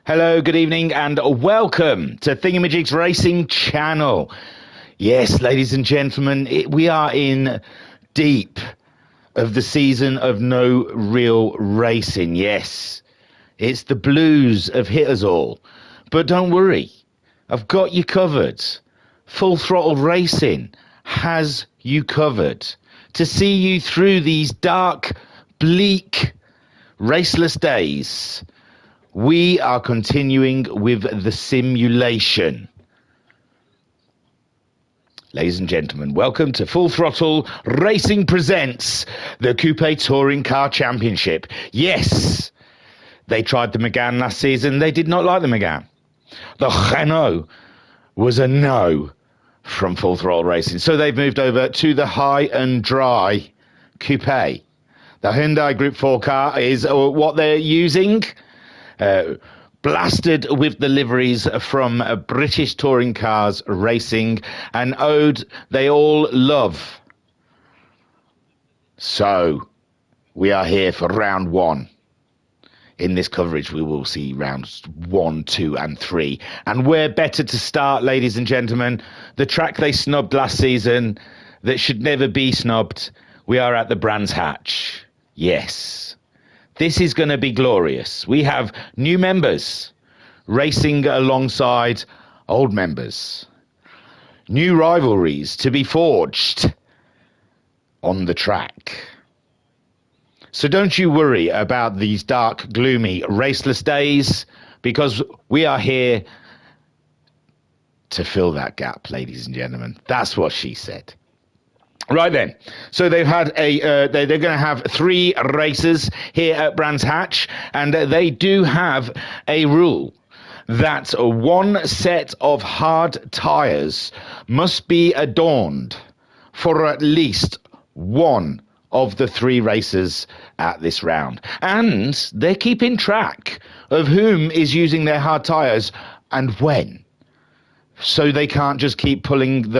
Hello, good evening, and welcome to Thingamajig's Racing Channel. Yes, ladies and gentlemen, we are in deep of the season of no real racing. Yes, it's the blues have hit us all. But don't worry, I've got you covered. Full Throttle Racing has you covered to see you through these dark, bleak, raceless days. We are continuing with the simulation. Ladies and gentlemen, welcome to Full Throttle Racing presents the Coupe Touring Car Championship. Yes, they tried the Megane last season. They did not like the Megane. The Renault was a no from Full Throttle Racing. So they've moved over to the high and dry Coupe. The Hyundai Group 4 car is what they're using. Blasted with the liveries from British Touring Cars Racing, an ode they all love. So we are here for round one. In this coverage we will see rounds 1, 2 and 3, and where better to start, ladies and gentlemen, the track they snubbed last season that should never be snubbed. We are at the Brands Hatch. Yes, this is going to be glorious. We have new members racing alongside old members. New rivalries to be forged on the track. So don't you worry about these dark, gloomy, raceless days, because we are here to fill that gap, ladies and gentlemen. That's what she said. Right then, so they've had they're going to have 3 races here at Brands Hatch, and they do have a rule that one set of hard tyres must be adorned for at least one of the 3 races at this round. And they're keeping track of whom is using their hard tyres and when. So they can't just keep pulling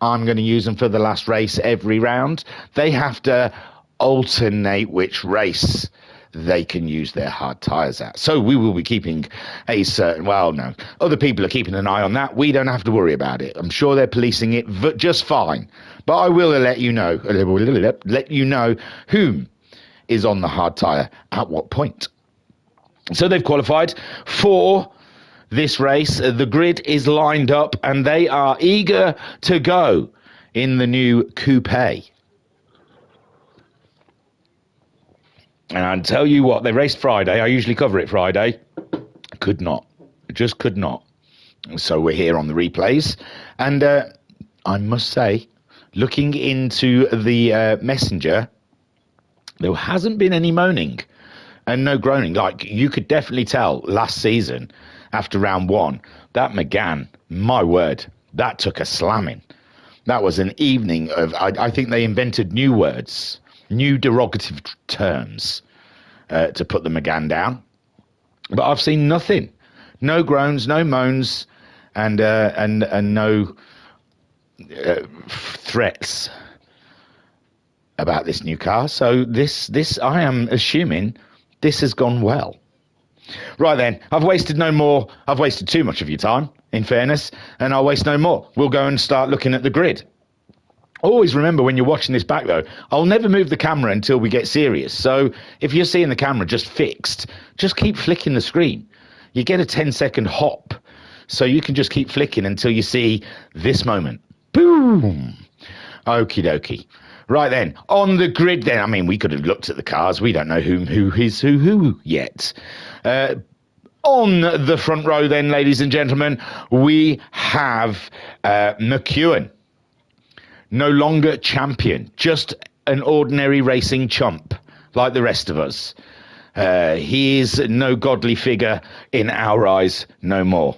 I'm going to use them for the last race every round. They have to alternate which race they can use their hard tyres at. So we will be keeping a certain, no, other people are keeping an eye on that. We don't have to worry about it. I'm sure they're policing it just fine. But I will let you know whom is on the hard tyre at what point. So they've qualified for this race. The grid is lined up and they are eager to go in the new Coupe. And I'll tell you what, they raced Friday. I usually cover it Friday. Could not. Just could not. So we're here on the replays. And I must say, looking into the messenger, there hasn't been any moaning and no groaning. Like, you could definitely tell last season, after round 1, that Megane, my word, that took a slamming. That was an evening of, I think they invented new words, new derogative terms to put the Megane down. But I've seen nothing. No groans, no moans, and no threats about this new car. So this I am assuming this has gone well. Right then, I've wasted too much of your time, in fairness, and I'll waste no more. We'll go and start looking at the grid. Always remember, when you're watching this back, though, I'll never move the camera until we get serious. So if you're seeing the camera just fixed, just keep flicking the screen. You get a 10-second hop, so you can just keep flicking until you see this moment. Boom! Okie dokie. Right then, on the grid then, I mean, we could have looked at the cars. We don't know who is who yet. On the front row then, ladies and gentlemen, we have McEwen. No longer champion, just an ordinary racing chump like the rest of us. He is no godly figure in our eyes no more.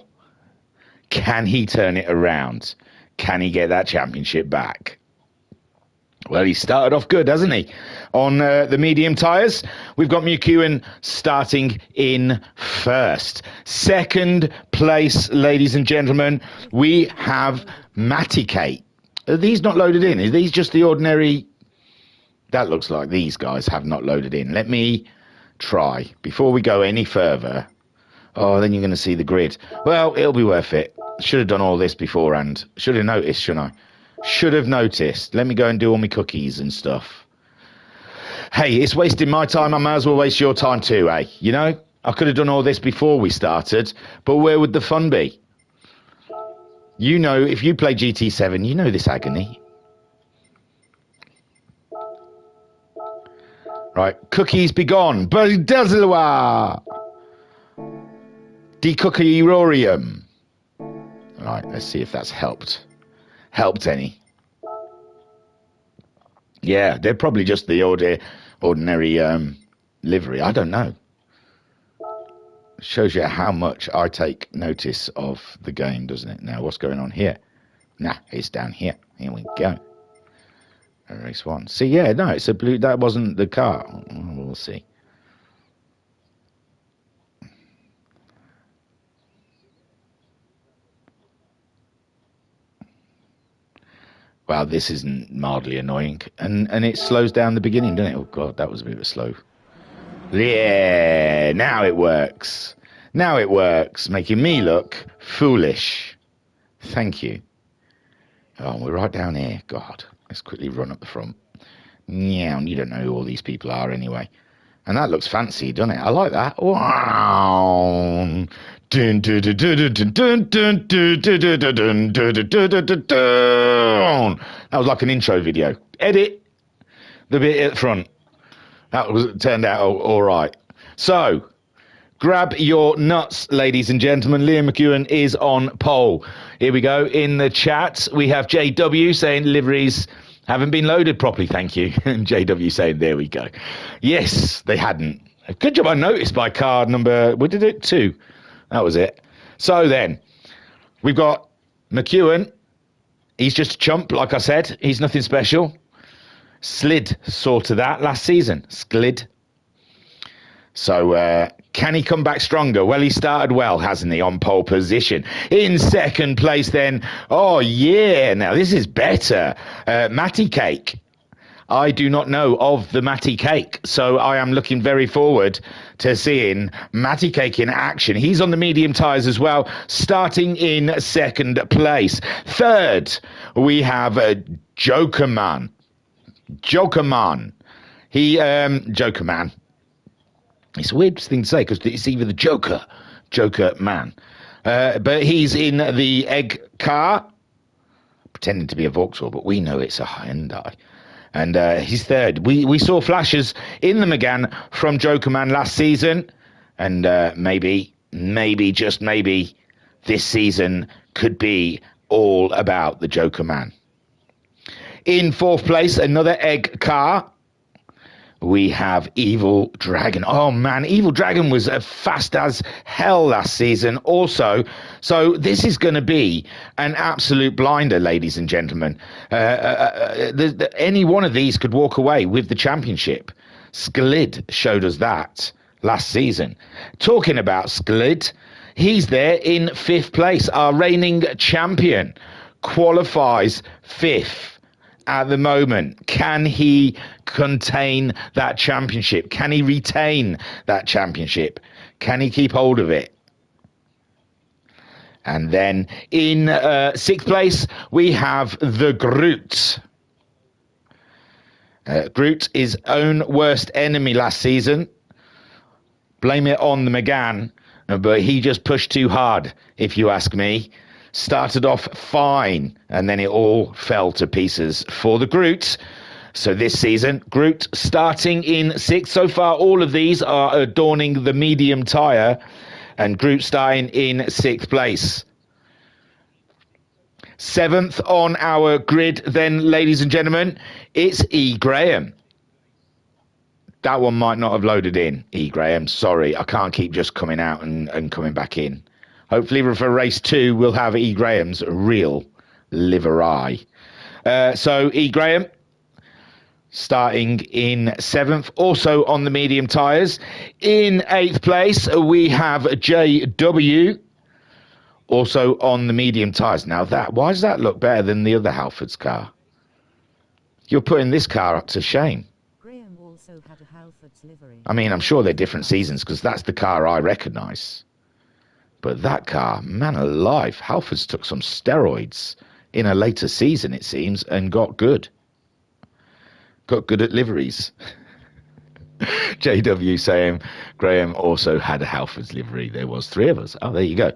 Can he turn it around? Can he get that championship back? Well, he started off good, hasn't he? On the medium tyres, we've got McEwen starting in first. Second place, ladies and gentlemen, we have Matty Kate. Are these not loaded in? Are these just the ordinary? That looks like these guys have not loaded in. Let me try, before we go any further, Oh, then you're going to see the grid. Well, it'll be worth it. Should have done all this beforehand. Should have noticed, shouldn't I? Should have noticed. Let me go and do all my cookies and stuff. Hey, it's wasting my time. I might as well waste your time too, eh? You know? I could have done all this before we started, but where would the fun be? You know, if you play GT7, you know this agony. Right, cookies be gone. Beldazelwa! Decookierorium. Right, let's see if that's helped. Helped any. Yeah, they're probably just the ordinary livery. I don't know. Shows you how much I take notice of the game, doesn't it? Now, what's going on here? Nah, it's down here. Here we go. Race 1. See, yeah, no, it's a blue. That wasn't the car. We'll see. Wow, this isn't mildly annoying. And it slows down the beginning, doesn't it? Oh, God, that was a bit of a slow. Yeah, now it works. Now it works, making me look foolish. Thank you. Oh, we're right down here. God, let's quickly run up the front. Yeah, you don't know who all these people are anyway. And that looks fancy, doesn't it? I like that. Wow. That was like an intro video. Edit the bit at the front. That was turned out all right. So, grab your nuts, ladies and gentlemen. Liam McEwen is on pole. Here we go. In the chat, we have JW saying liveries haven't been loaded properly, thank you. And JW saying, there we go. Yes, they hadn't. Good job I noticed by card number, we did it 2. That was it. So then, we've got McEwen. He's just a chump, like I said. He's nothing special. Slid sort of that last season. Slid. So can he come back stronger? Well, he started well, hasn't he, on pole position. In second place then, oh yeah, now this is better. Matty Cake. I do not know of the Matty Cake, so I am looking very forward to seeing Matty Cake in action. He's on the medium tyres as well, starting in second place. Third, we have Joker Man. Joker Man. Joker Man. It's a weird thing to say because it's either the Joker Man. But he's in the egg car, pretending to be a Vauxhall, but we know it's a Hyundai. And he's third. We saw flashes in the Megane from Joker Man last season. And maybe, just maybe, this season could be all about the Joker Man. In fourth place, another egg car. We have Evil Dragon. Oh, man, Evil Dragon was fast as hell last season also. So this is going to be an absolute blinder, ladies and gentlemen. Any one of these could walk away with the championship. Sklid showed us that last season. Talking about Sklid, he's there in fifth place. Our reigning champion qualifies fifth. At the moment, can he contain that championship? Can he retain that championship? Can he keep hold of it? And then in sixth place, we have the Groot. Groot, his own worst enemy last season. Blame it on the Megane, but he just pushed too hard, if you ask me. Started off fine, and then it all fell to pieces for the Groot. So this season, Groot starting in sixth. So far, all of these are adorning the medium tyre, and Groot starting in sixth place. Seventh on our grid, then, ladies and gentlemen, it's E. Graham. That one might not have loaded in, E. Graham. Sorry, I can't keep just coming out and coming back in. Hopefully for race 2, we'll have E. Graham's real livery. So E. Graham starting in seventh, also on the medium tyres. In eighth place, we have JW, also on the medium tyres. Now, why does that look better than the other Halford's car? You're putting this car up to shame. Graham also had a Halford's livery. I mean, I'm sure they're different seasons because that's the car I recognise. But that car, man alive, Halfords took some steroids in a later season, it seems, and got good. Got good at liveries. JW saying Graham also had a Halfords livery. There was 3 of us. Oh, there you go.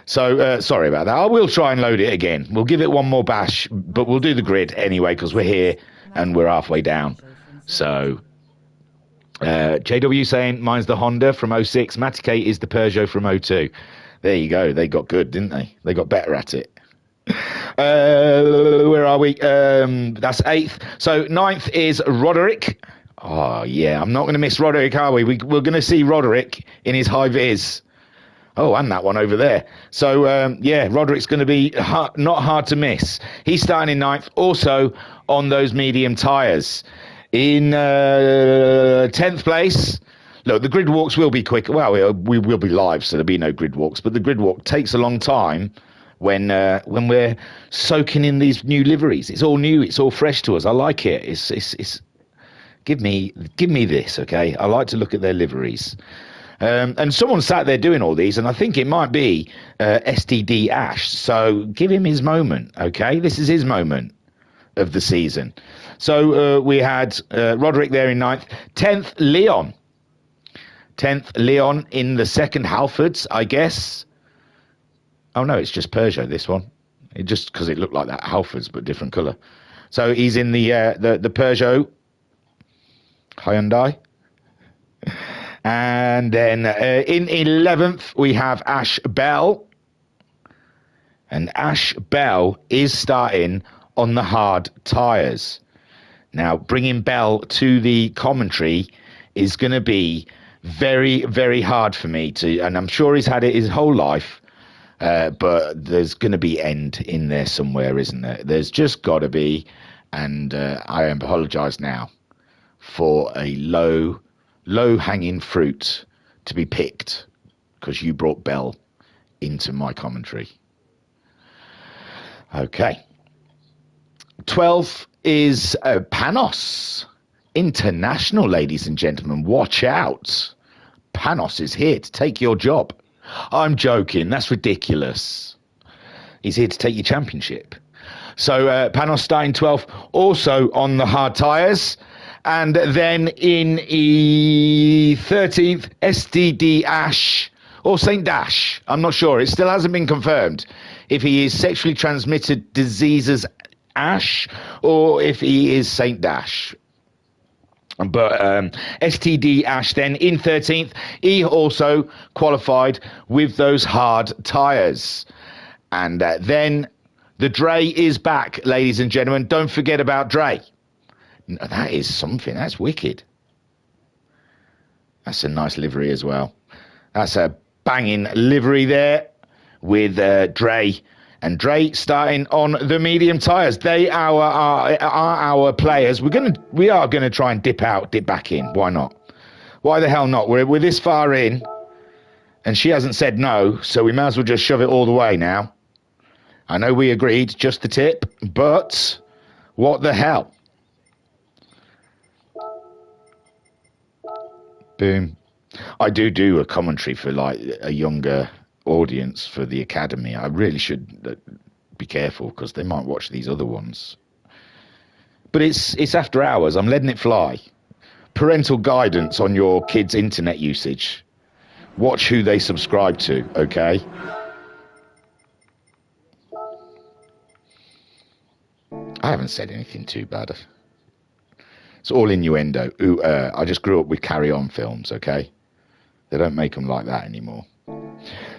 So, sorry about that. I will try and load it again. We'll give it one more bash, but we'll do the grid anyway, because we're here and we're halfway down. So, JW saying mine's the Honda from 06. Matike is the Peugeot from 02. There you go. They got good, didn't they? They got better at it. Where are we? That's 8th. So 9th is Roderick. Oh, yeah. I'm not going to miss Roderick, are we? We're going to see Roderick in his high vis. Oh, and that one over there. So, yeah, Roderick's going to be not hard to miss. He's starting in 9th, also on those medium tyres. In 10th place, look, the grid walks will be quick. Well, we will be live, so there'll be no grid walks. But the grid walk takes a long time when we're soaking in these new liveries. It's all new. It's all fresh to us. I like it. It's give me this, okay? I like to look at their liveries. And someone sat there doing all these, and I think it might be STD Ash. So give him his moment, okay? This is his moment of the season. So we had Roderick there in 9th. 10th, Leon. 10th, Leon in the second Halfords, I guess. Oh, no, it's just Peugeot, this one. It just because it looked like that Halfords, but different colour. So he's in the Peugeot Hyundai. And then in 11th, we have Ash Bell. And Ash Bell is starting on the hard tyres. Now, bringing Bell to the commentary is going to be very, very hard for me to, and I'm sure he's had it his whole life, but there's going to be end in there somewhere, isn't there? There's just got to be, and I apologise now for a low-hanging fruit to be picked because you brought Bell into my commentary. Okay. 12th is Panos International, ladies and gentlemen. Watch out. Panos is here to take your job. I'm joking. That's ridiculous. He's here to take your championship. So Panos starting 12th, also on the hard tyres. And then in 13th, STD Ash, or St. Dash. I'm not sure. It still hasn't been confirmed if he is sexually transmitted diseases Ash or if he is St. Dash. But STD Ash then in 13th, he also qualified with those hard tyres. And then the Dre is back, ladies and gentlemen. Don't forget about Dre. That is something. That's wicked. That's a nice livery as well. That's a banging livery there with Dre. And Dre starting on the medium tyres. They are our players. We are gonna try and dip back in. Why not? Why the hell not? We're this far in, and she hasn't said no, so we might as well just shove it all the way now. I know we agreed, just the tip, but what the hell? Boom. I do a commentary for like a younger audience for the academy. I really should be careful because they might watch these other ones. But it's after hours. I'm letting it fly. Parental guidance on your kids' internet usage. Watch who they subscribe to, okay? I haven't said anything too bad. It's all innuendo. I just grew up with Carry On films, okay? They don't make them like that anymore.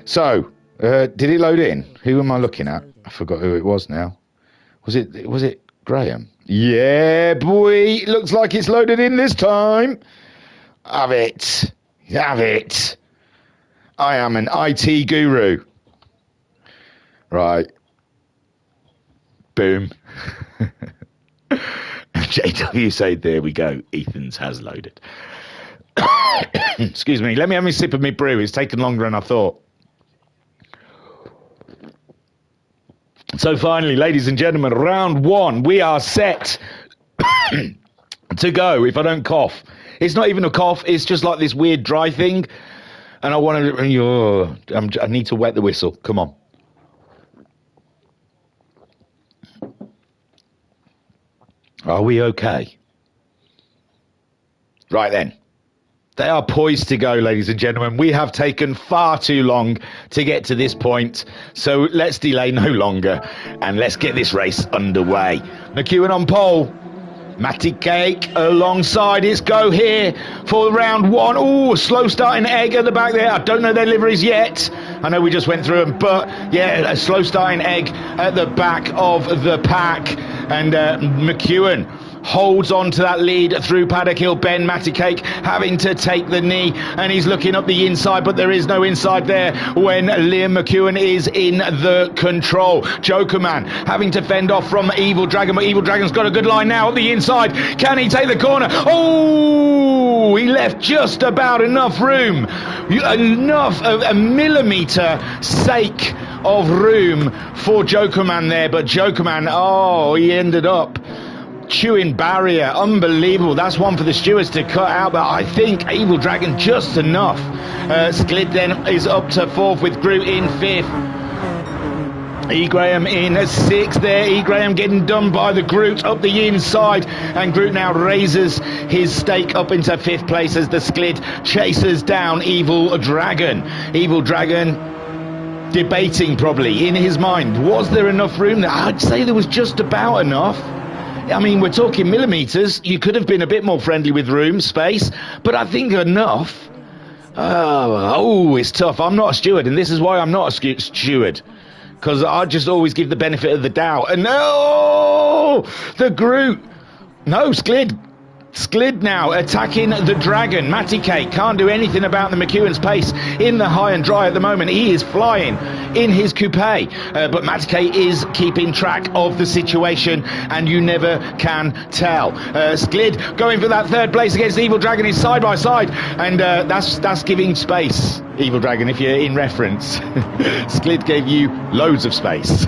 So, did it load in? Who am I looking at? I forgot who it was now. Was it Graham? Yeah, boy. Looks like it's loaded in this time. Have it. Have it. I am an IT guru. Right. Boom. JW said, there we go. Ethan's has loaded. Excuse me. Let me have a sip of my brew. It's taken longer than I thought. So finally, ladies and gentlemen, round one. We are set to go, if I don't cough. It's not even a cough. It's just like this weird dry thing. And I want to, I need to wet the whistle. Come on. Are we okay? Right then. They are poised to go, ladies and gentlemen. We have taken far too long to get to this point, so let's delay no longer and let's get this race underway. McEwen on pole. Matty Cake alongside. It's go here for round one. Oh, slow starting Egg at the back there. I don't know their liveries yet. I know we just went through them, but yeah, a slow starting Egg at the back of the pack. And McEwen holds on to that lead through Paddock Hill Bend. Matty Cake having to take the knee, and he's looking up the inside, but there is no inside there when Liam McEwen is in the control. Jokerman having to fend off from Evil Dragon, but Evil Dragon's got a good line now up the inside. Can he take the corner? Oh, he left just about enough room, enough of a millimetre sake of room for Jokerman there, but Jokerman, oh, he ended up chewing barrier. Unbelievable. That's one for the stewards to cut out, but I think Evil Dragon just enough. Sklid then is up to fourth with Groot in fifth. E. Graham in sixth there. E. Graham getting done by the Groot up the inside, and Groot now raises his stake up into fifth place as the Sklid chases down Evil Dragon. Evil Dragon debating probably in his mind, was there enough room there? I'd say there was just about enough. I mean, we're talking millimetres. You could have been a bit more friendly with room space, but I think enough. Oh, it's tough. I'm not a steward, and this is why I'm not a steward, because I just always give the benefit of the doubt. And no, the Groot. No, Sklid now attacking the Dragon. Matty Cake can't do anything about the McEwen's pace in the high and dry at the moment. He is flying in his coupe, but Matty Cake is keeping track of the situation, and you never can tell. Sklid going for that third place against Evil Dragon is side by side, and that's giving space. Evil Dragon, if you're in reference, Sklid gave you loads of space,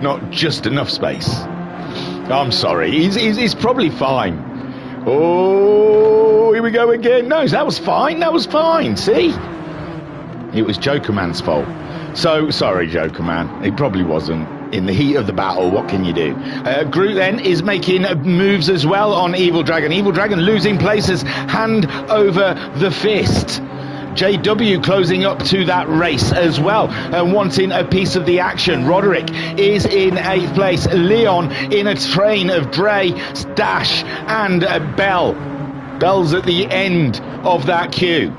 not just enough space. I'm sorry, he's probably fine. Oh, here we go again. No, that was fine. That was fine. See? It was Jokerman's fault. So, sorry, Jokerman. It probably wasn't. In the heat of the battle, what can you do? Groot then is making moves as well on Evil Dragon. Evil Dragon losing places hand over the fist. JW closing up to that race as well, and wanting a piece of the action. Roderick is in 8th place. Leon in a train of Dre, Dash and Bell. Bell's at the end of that queue.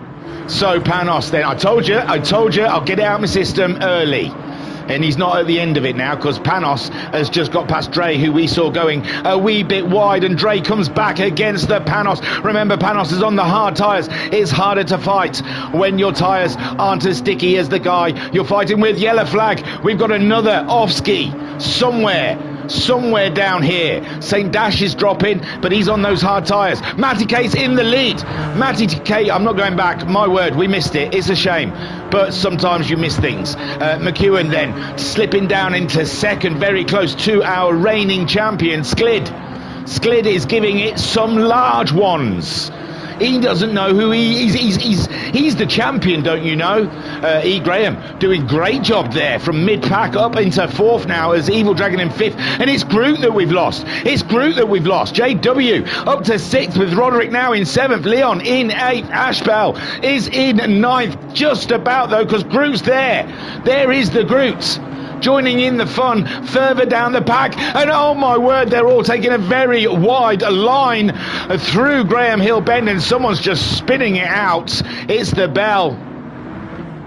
So Panos then, I told you, I'll get it out of my system early. And he's not at the end of it now, because Panos has just got past Dre, who we saw going a wee bit wide, and Dre comes back against the Panos. Remember, Panos is on the hard tyres. It's harder to fight when your tyres aren't as sticky as the guy you're fighting with. Yellow flag. We've got another off-ski somewhere down here. St. Dash is dropping, but he's on those hard tyres. Matty Cate's in the lead. Matty Cate, I'm not going back. My word, we missed it. It's a shame, but sometimes you miss things. McEwen then slipping down into second, very close to our reigning champion, Sklid. Sklid is giving it some large ones. He doesn't know who he's the champion, don't you know? E. Graham doing great job there from mid-pack up into fourth now as Evil Dragon in fifth. And it's Groot that we've lost. JW up to sixth with Roderick now in seventh. Leon in eighth. Ashbell is in ninth. Just about though, because Groot's there. There is the Groot. Joining in the fun further down the pack, and oh my word, they're all taking a very wide line through Graham Hill Bend, and someone's just spinning it out. It's the Bell,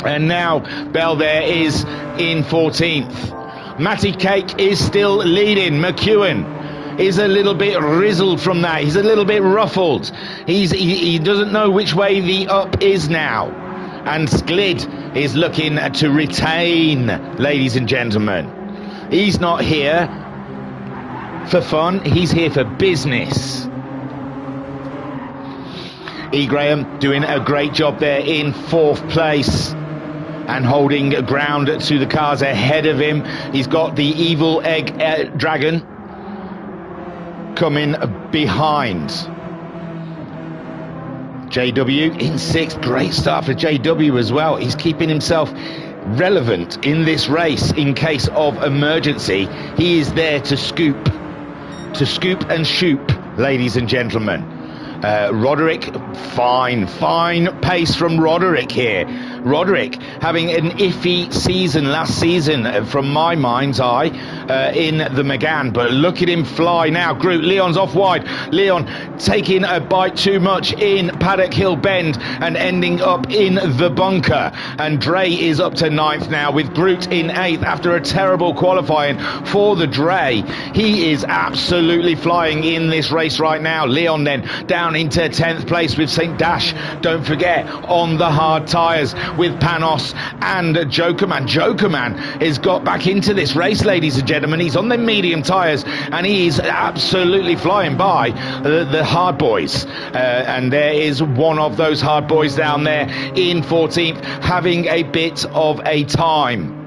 and now Bell there is in 14th. Matty Cake is still leading. McEwen is a little bit rizzled from that. He's a little bit ruffled. He doesn't know which way the up is now. And Sklid is looking to retain, ladies and gentlemen. He's not here for fun, he's here for business. E. Graham doing a great job there in fourth place and holding ground to the cars ahead of him. He's got the Evil Egg Dragon coming behind. JW in 6th. Great start for JW as well. He's keeping himself relevant in this race in case of emergency. He is there to scoop and shoot, ladies and gentlemen. Roderick, fine pace from Roderick here. Roderick having an iffy season last season from my mind's eye in the Megane, but look at him fly now. Groot, Leon's off wide. Leon taking a bite too much in Paddock Hill Bend and ending up in the bunker. And Dre is up to 9th now with Groot in 8th after a terrible qualifying for the Dre. He is absolutely flying in this race right now. Leon then down into 10th place with St. Dash. Don't forget, on the hard tyres with Panos and Jokerman. Jokerman has got back into this race, ladies and gentlemen. He's on the medium tyres and he is absolutely flying by the hard boys. And there is one of those hard boys down there in 14th having a bit of a time.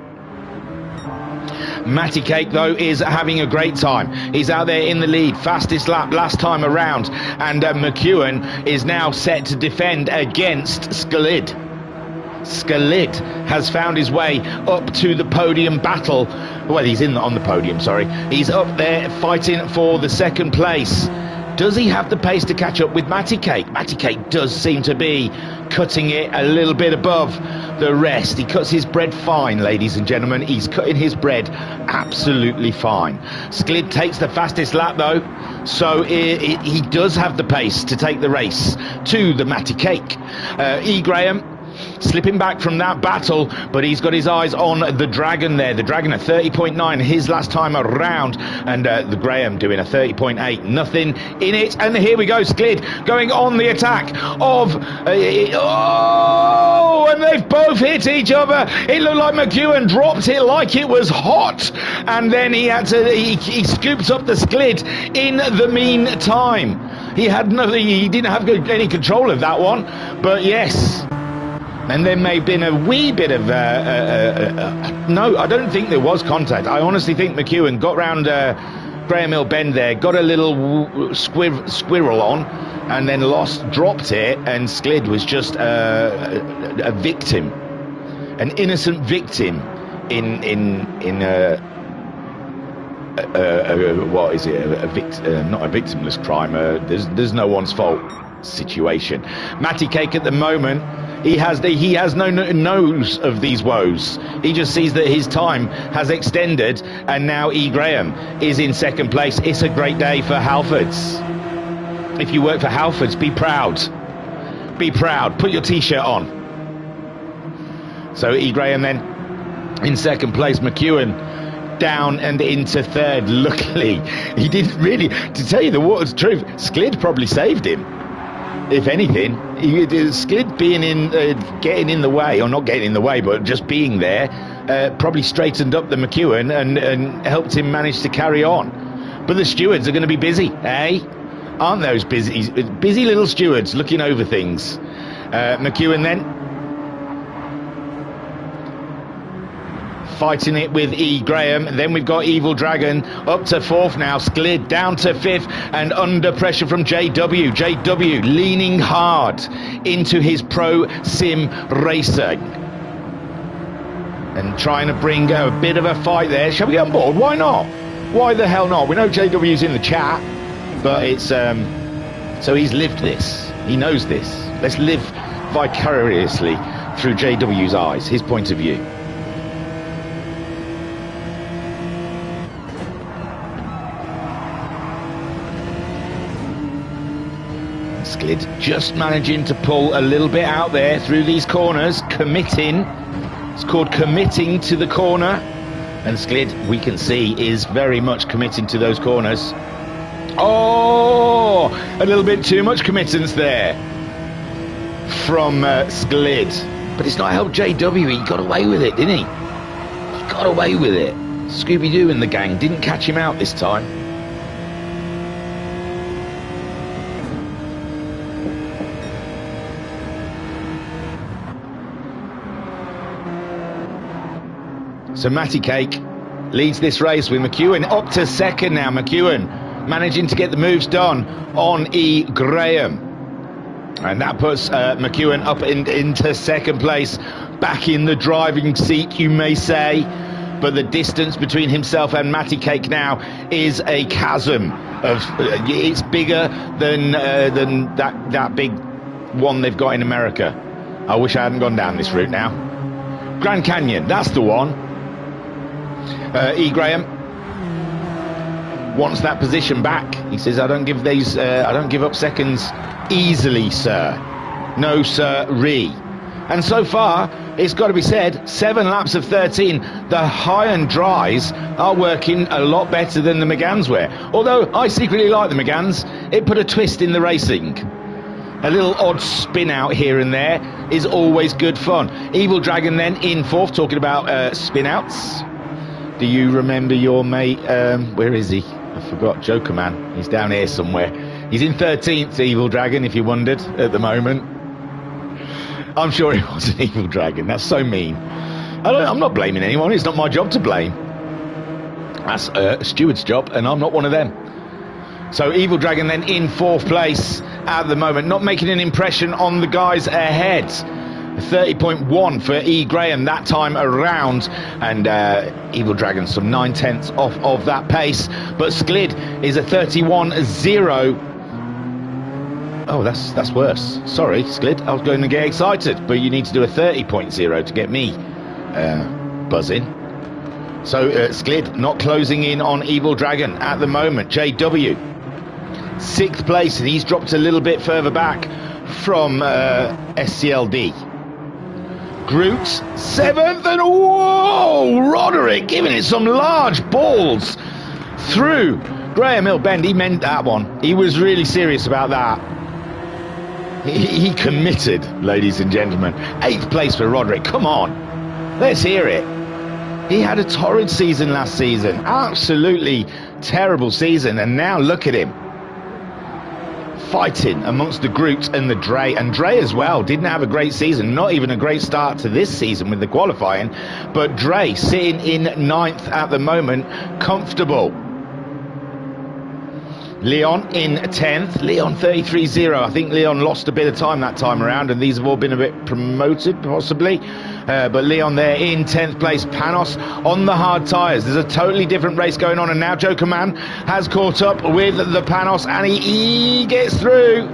Matty Cake, though, is having a great time. He's out there in the lead, fastest lap last time around, and McEwen is now set to defend against Skalid. Skalid has found his way up to the podium battle. Well, he's on the podium, sorry. He's up there fighting for the 2nd place. Does he have the pace to catch up with Matty Cake? Matty Cake does seem to be cutting it a little bit above the rest. He cuts his bread fine, ladies and gentlemen. He's cutting his bread absolutely fine. Sklid takes the fastest lap, though, so he does have the pace to take the race to the Matty Cake. E. Graham slipping back from that battle, but he's got his eyes on the Dragon there. The Dragon at 30.9 his last time around, and the Graham doing a 30.8. Nothing in it, and here we go. Sklid going on the attack of and they've both hit each other. It looked like McEwen dropped it like it was hot, and then he had to he scooped up the Sklid in the meantime. He didn't have any control of that one, but yes. And there may have been a wee bit of no, I don't think there was contact. I honestly think McEwen got round Graham Hill Bend there, got a little squirrel on, and then dropped it, and Sklid was just a victim, an innocent victim in what is it? Not a victimless crime. There's no one's fault situation. Matty Cake at the moment, he has no nose of these woes. He just sees that his time has extended, and now E. Graham is in 2nd place. It's a great day for Halfords. If you work for Halfords, be proud. Be proud. Put your t-shirt on. So E. Graham then in 2nd place. McEwen down and into 3rd. Luckily, he didn't really, to tell you the truth, Sklid probably saved him. If anything, Sklid being getting in the way, or not getting in the way, but just being there, probably straightened up the McEwen and helped him manage to carry on. But the stewards are going to be busy, eh? Aren't those busy little stewards looking over things? McEwen then fighting it with E. Graham. Then we've got Evil Dragon up to 4th now. Sklid down to 5th and under pressure from JW. JW leaning hard into his pro sim racing and trying to bring a bit of a fight there. Shall we get on board? Why not? Why the hell not? We know JW's in the chat, but it's so he's lived this. He knows this. Let's live vicariously through JW's eyes, his point of view. Sklid just managing to pull a little bit out there through these corners, committing. It's called committing to the corner, and Sklid, we can see, is very much committing to those corners. Oh, a little bit too much committance there from Sklid, but it's not helped JW. He got away with it, didn't he? He got away with it. Scooby-Doo and the gang didn't catch him out this time. So Matty Cake leads this race with McEwen up to 2nd now. McEwen managing to get the moves done on E. Graham. And that puts McEwen up into second place, back in the driving seat, you may say. But the distance between himself and Matty Cake now is a chasm of it's bigger than that big one they've got in America. I wish I hadn't gone down this route now. Grand Canyon, that's the one. E. Graham wants that position back. He says, I don't give up seconds easily, sir. No, sir-ree. And so far, it's got to be said, 7 laps of 13, the high and dries are working a lot better than the Megans were. Although I secretly like the Megans, it put a twist in the racing. A little odd spin out here and there is always good fun. Evil Dragon then in 4th, talking about spin outs. Do you remember your mate, where is he? I forgot, Joker Man. He's down here somewhere. He's in 13th, Evil Dragon, if you wondered, at the moment. I'm sure it was an Evil Dragon. That's so mean. I'm not blaming anyone. It's not my job to blame. That's a steward's job, and I'm not one of them. So Evil Dragon then in 4th place at the moment, not making an impression on the guys ahead. 30.1 for E. Graham that time around, and Evil Dragon some 9/10 off of that pace. But Sklid is a 31.0. Oh, that's worse. Sorry, Sklid. I was going to get excited, but you need to do a 30.0 to get me buzzing. So Sklid not closing in on Evil Dragon at the moment. JW 6th place, and he's dropped a little bit further back from SCLD. Groot 7th, and whoa, Roderick giving it some large balls through Graham Hill Bend. He meant that one. He was really serious about that. He committed, ladies and gentlemen. 8th place for Roderick. Come on, let's hear it. He had a torrid season last season, absolutely terrible season, and now look at him fighting amongst the Groot and the Dre. And Dre as well didn't have a great season, not even a great start to this season with the qualifying, but Dre sitting in 9th at the moment, comfortable. Leon in 10th, Leon 33.0. I think Leon lost a bit of time that time around, and these have all been a bit promoted possibly, but Leon there in 10th place. Panos on the hard tyres. There's a totally different race going on, and now Joker Man has caught up with the Panos, and he gets through.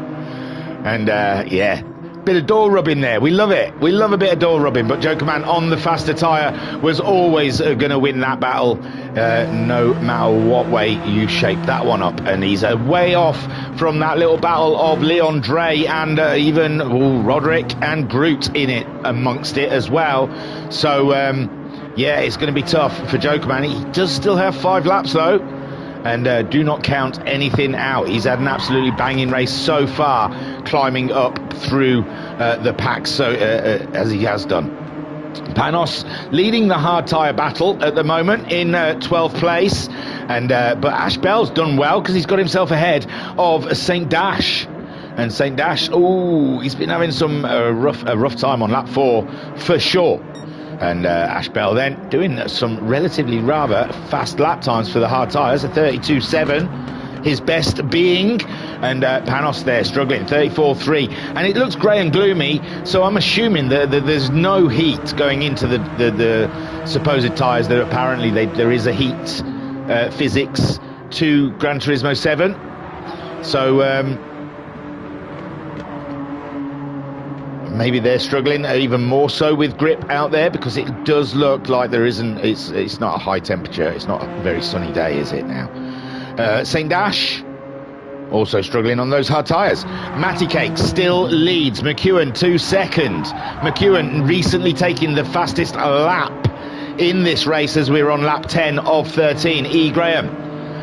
And yeah, bit of door rubbing there. We love it. We love a bit of door rubbing, but Joker Man on the faster tyre was always going to win that battle, no matter what way you shape that one up. And he's way off from that little battle of Leon Dre and even Roderick and Groot in it amongst it as well. So yeah, it's going to be tough for Joker Man. He does still have 5 laps though, and do not count anything out. He's had an absolutely banging race so far, climbing up through the pack, so as he has done. Panos leading the hard tyre battle at the moment in 12th place, and but Ash Bell's done well because he's got himself ahead of St. Dash. And St. Dash, oh, he's been having some rough time on lap 4 for sure. And Ash Bell then doing some relatively rather fast lap times for the hard tyres, a 32.7, his best being, and Panos there struggling, 34.3, and it looks grey and gloomy, so I'm assuming that there's no heat going into the supposed tyres. That apparently there is a heat physics to Gran Turismo 7, so maybe they're struggling even more so with grip out there, because it does look like there isn't. It's not a high temperature. It's not a very sunny day, is it now? St. Dash also struggling on those hard tyres. Matty Cake still leads. McEwen 2 second. McEwen recently taking the fastest lap in this race as we're on lap 10 of 13. E. Graham,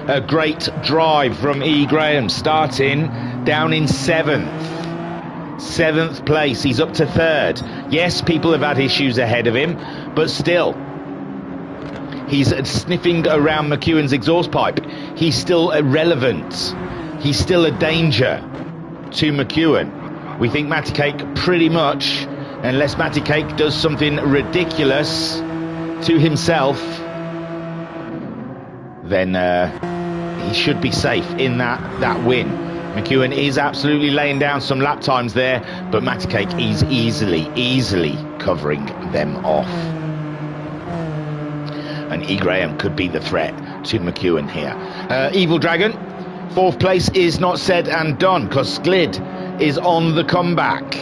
a great drive from E. Graham, starting down in 7th place. He's up to 3rd. Yes, people have had issues ahead of him, but still, he's sniffing around McEwen's exhaust pipe. He's still irrelevant. He's still a danger to McEwen. We think Matty Cake pretty much, unless Matty Cake does something ridiculous to himself, then he should be safe in that win. McEwen is absolutely laying down some lap times there, but Maticake is easily covering them off. And E. Graham could be the threat to McEwen here. Evil Dragon, 4th place is not said and done, because Sklid is on the comeback.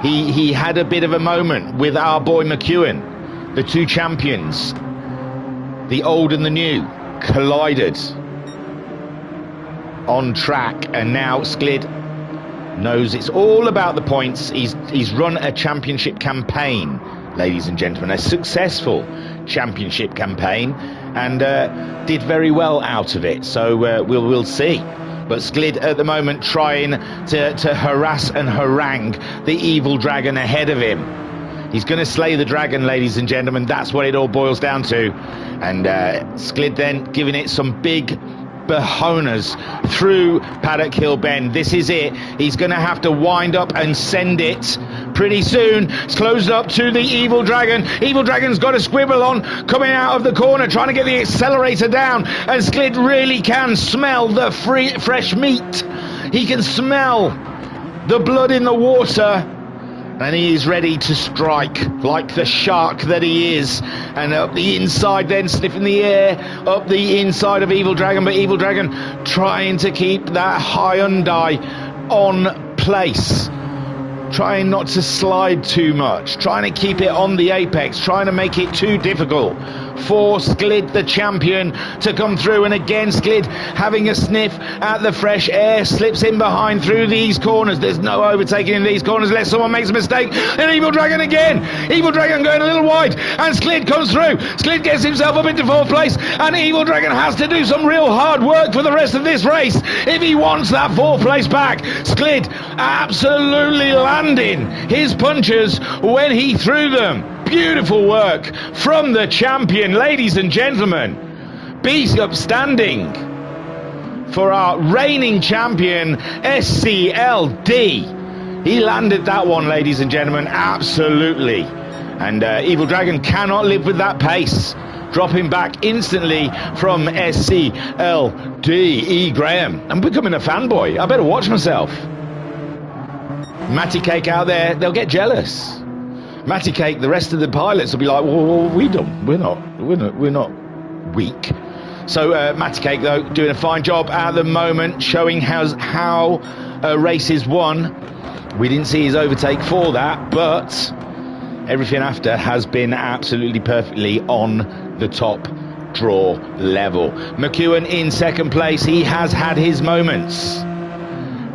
He had a bit of a moment with our boy McEwen. The two champions, the old and the new, collided on track, and now Sklid knows it's all about the points. He's run a championship campaign, ladies and gentlemen, a successful championship campaign, and did very well out of it. So we'll see. But Sklid at the moment trying to harass and harangue the Evil Dragon ahead of him. He's going to slay the dragon, ladies and gentlemen. That's what it all boils down to. And Sklid then giving it some big behonas through Paddock Hill Bend. This is it. He's going to have to wind up and send it pretty soon. It's closed up to the Evil Dragon. Evil Dragon's got a squibble on coming out of the corner, trying to get the accelerator down, and Sklid really can smell the fresh meat. He can smell the blood in the water, and he is ready to strike like the shark that he is. And up the inside then, sniffing the air, up the inside of Evil Dragon. But Evil Dragon trying to keep that Hyundai on place. Trying not to slide too much. Trying to keep it on the apex. Trying to make it too difficult for Sklid, the champion, to come through. And again, Sklid having a sniff at the fresh air. Slips in behind through these corners. There's no overtaking in these corners unless someone makes a mistake. And Evil Dragon again. Evil Dragon going a little wide. And Sklid comes through. Sklid gets himself up into 4th place. And Evil Dragon has to do some real hard work for the rest of this race if he wants that 4th place back. Sklid absolutely landing his punches when he threw them. Beautiful work from the champion, ladies and gentlemen. Beast upstanding for our reigning champion, SCLD. He landed that one, ladies and gentlemen, absolutely. And Evil Dragon cannot live with that pace. Dropping back instantly from SCLD. E. Graham. I'm becoming a fanboy. I better watch myself. Matty Cake out there, they'll get jealous. Matty Cake, the rest of the pilots will be like, well, what have we done? We're not weak. So Matty Cake, though, doing a fine job at the moment, showing how a race is won. We didn't see his overtake for that, but everything after has been absolutely perfectly on the top draw level. McEwen in 2nd place. He has had his moments,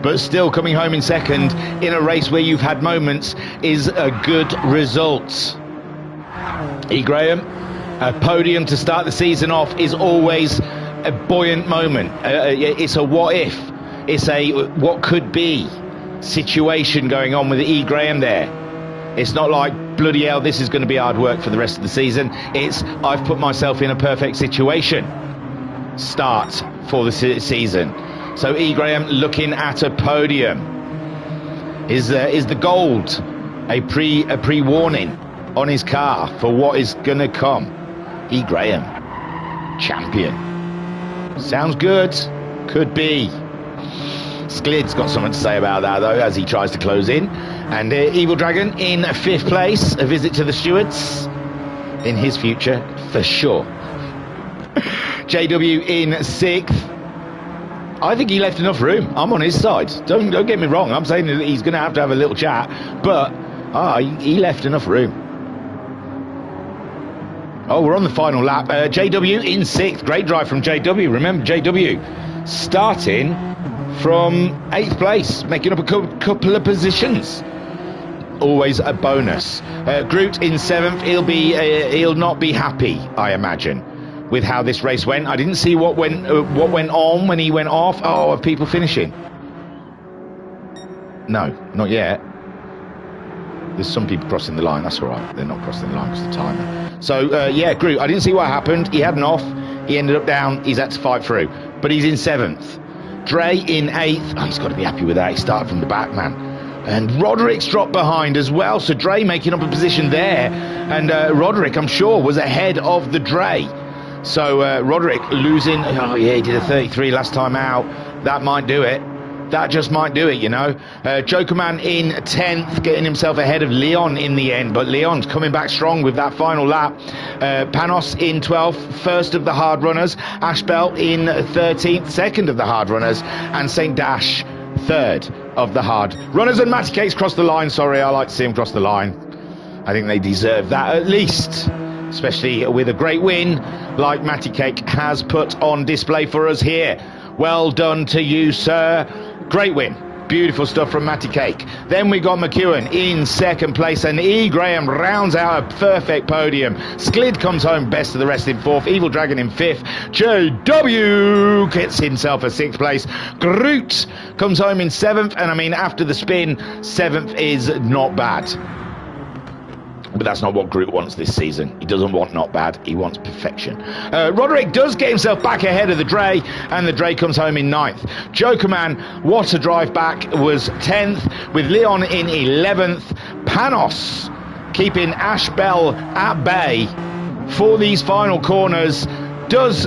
but still coming home in 2nd in a race where you've had moments is a good result. E. Graham, a podium to start the season off is always a buoyant moment. It's a what if, it's a what could be situation going on with E. Graham there. It's not like, bloody hell, this is going to be hard work for the rest of the season. It's, I've put myself in a perfect situation. Start for the season. So E. Graham looking at a podium. Is the gold a pre-warning on his car for what is going to come? E. Graham, champion. Sounds good. Could be. Sklid's got something to say about that, though, as he tries to close in. And Evil Dragon in 5th place. A visit to the stewards in his future, for sure. JW in 6th. I think he left enough room. I'm on his side. Don't get me wrong. I'm saying that he's going to have a little chat, but he left enough room. Oh, we're on the final lap. JW in 6th. Great drive from JW. Remember, JW starting from 8th place, making up a couple of positions. Always a bonus. Groot in 7th. He'll not be happy, I imagine, with how this race went. I didn't see what went on when he went off. Oh, are people finishing? No, not yet. There's some people crossing the line. That's all right. They're not crossing the line because of the timer. So, yeah, Groot, I didn't see what happened. He had an off. He ended up down. He's had to fight through. But he's in 7th. Dre in 8th. Oh, he's got to be happy with that. He started from the back, man. And Roderick's dropped behind as well. So Dre making up a position there. And Roderick, I'm sure, was ahead of the Dre. So Roderick losing. Oh, yeah, he did a 33 last time out. That might do it. That just might do it, you know. Jokerman in 10th, getting himself ahead of Leon in the end, but Leon's coming back strong with that final lap. Panos in 12th, first of the hard runners. Ashbel in 13th, second of the hard runners, and St. Dash third of the hard runners. And Matty Cake's crossed the line. Sorry, I like to see him cross the line. I think they deserve that at least, especially with a great win like Matty Cake has put on display for us here. Well done to you, sir. Great win. Beautiful stuff from Matty Cake. Then we got McEwen in second place, and E. Graham rounds out a perfect podium. Sklid comes home best of the rest in fourth. Evil Dragon in fifth. JW gets himself a sixth place. Groot comes home in seventh, and I mean, after the spin, seventh is not bad. But that's not what Groot wants this season. He doesn't want not bad. He wants perfection. Roderick does get himself back ahead of the Dre, and the Dre comes home in 9th. Jokerman, what a drive back, was 10th, with Leon in 11th. Panos keeping Ashbel at bay for these final corners. Does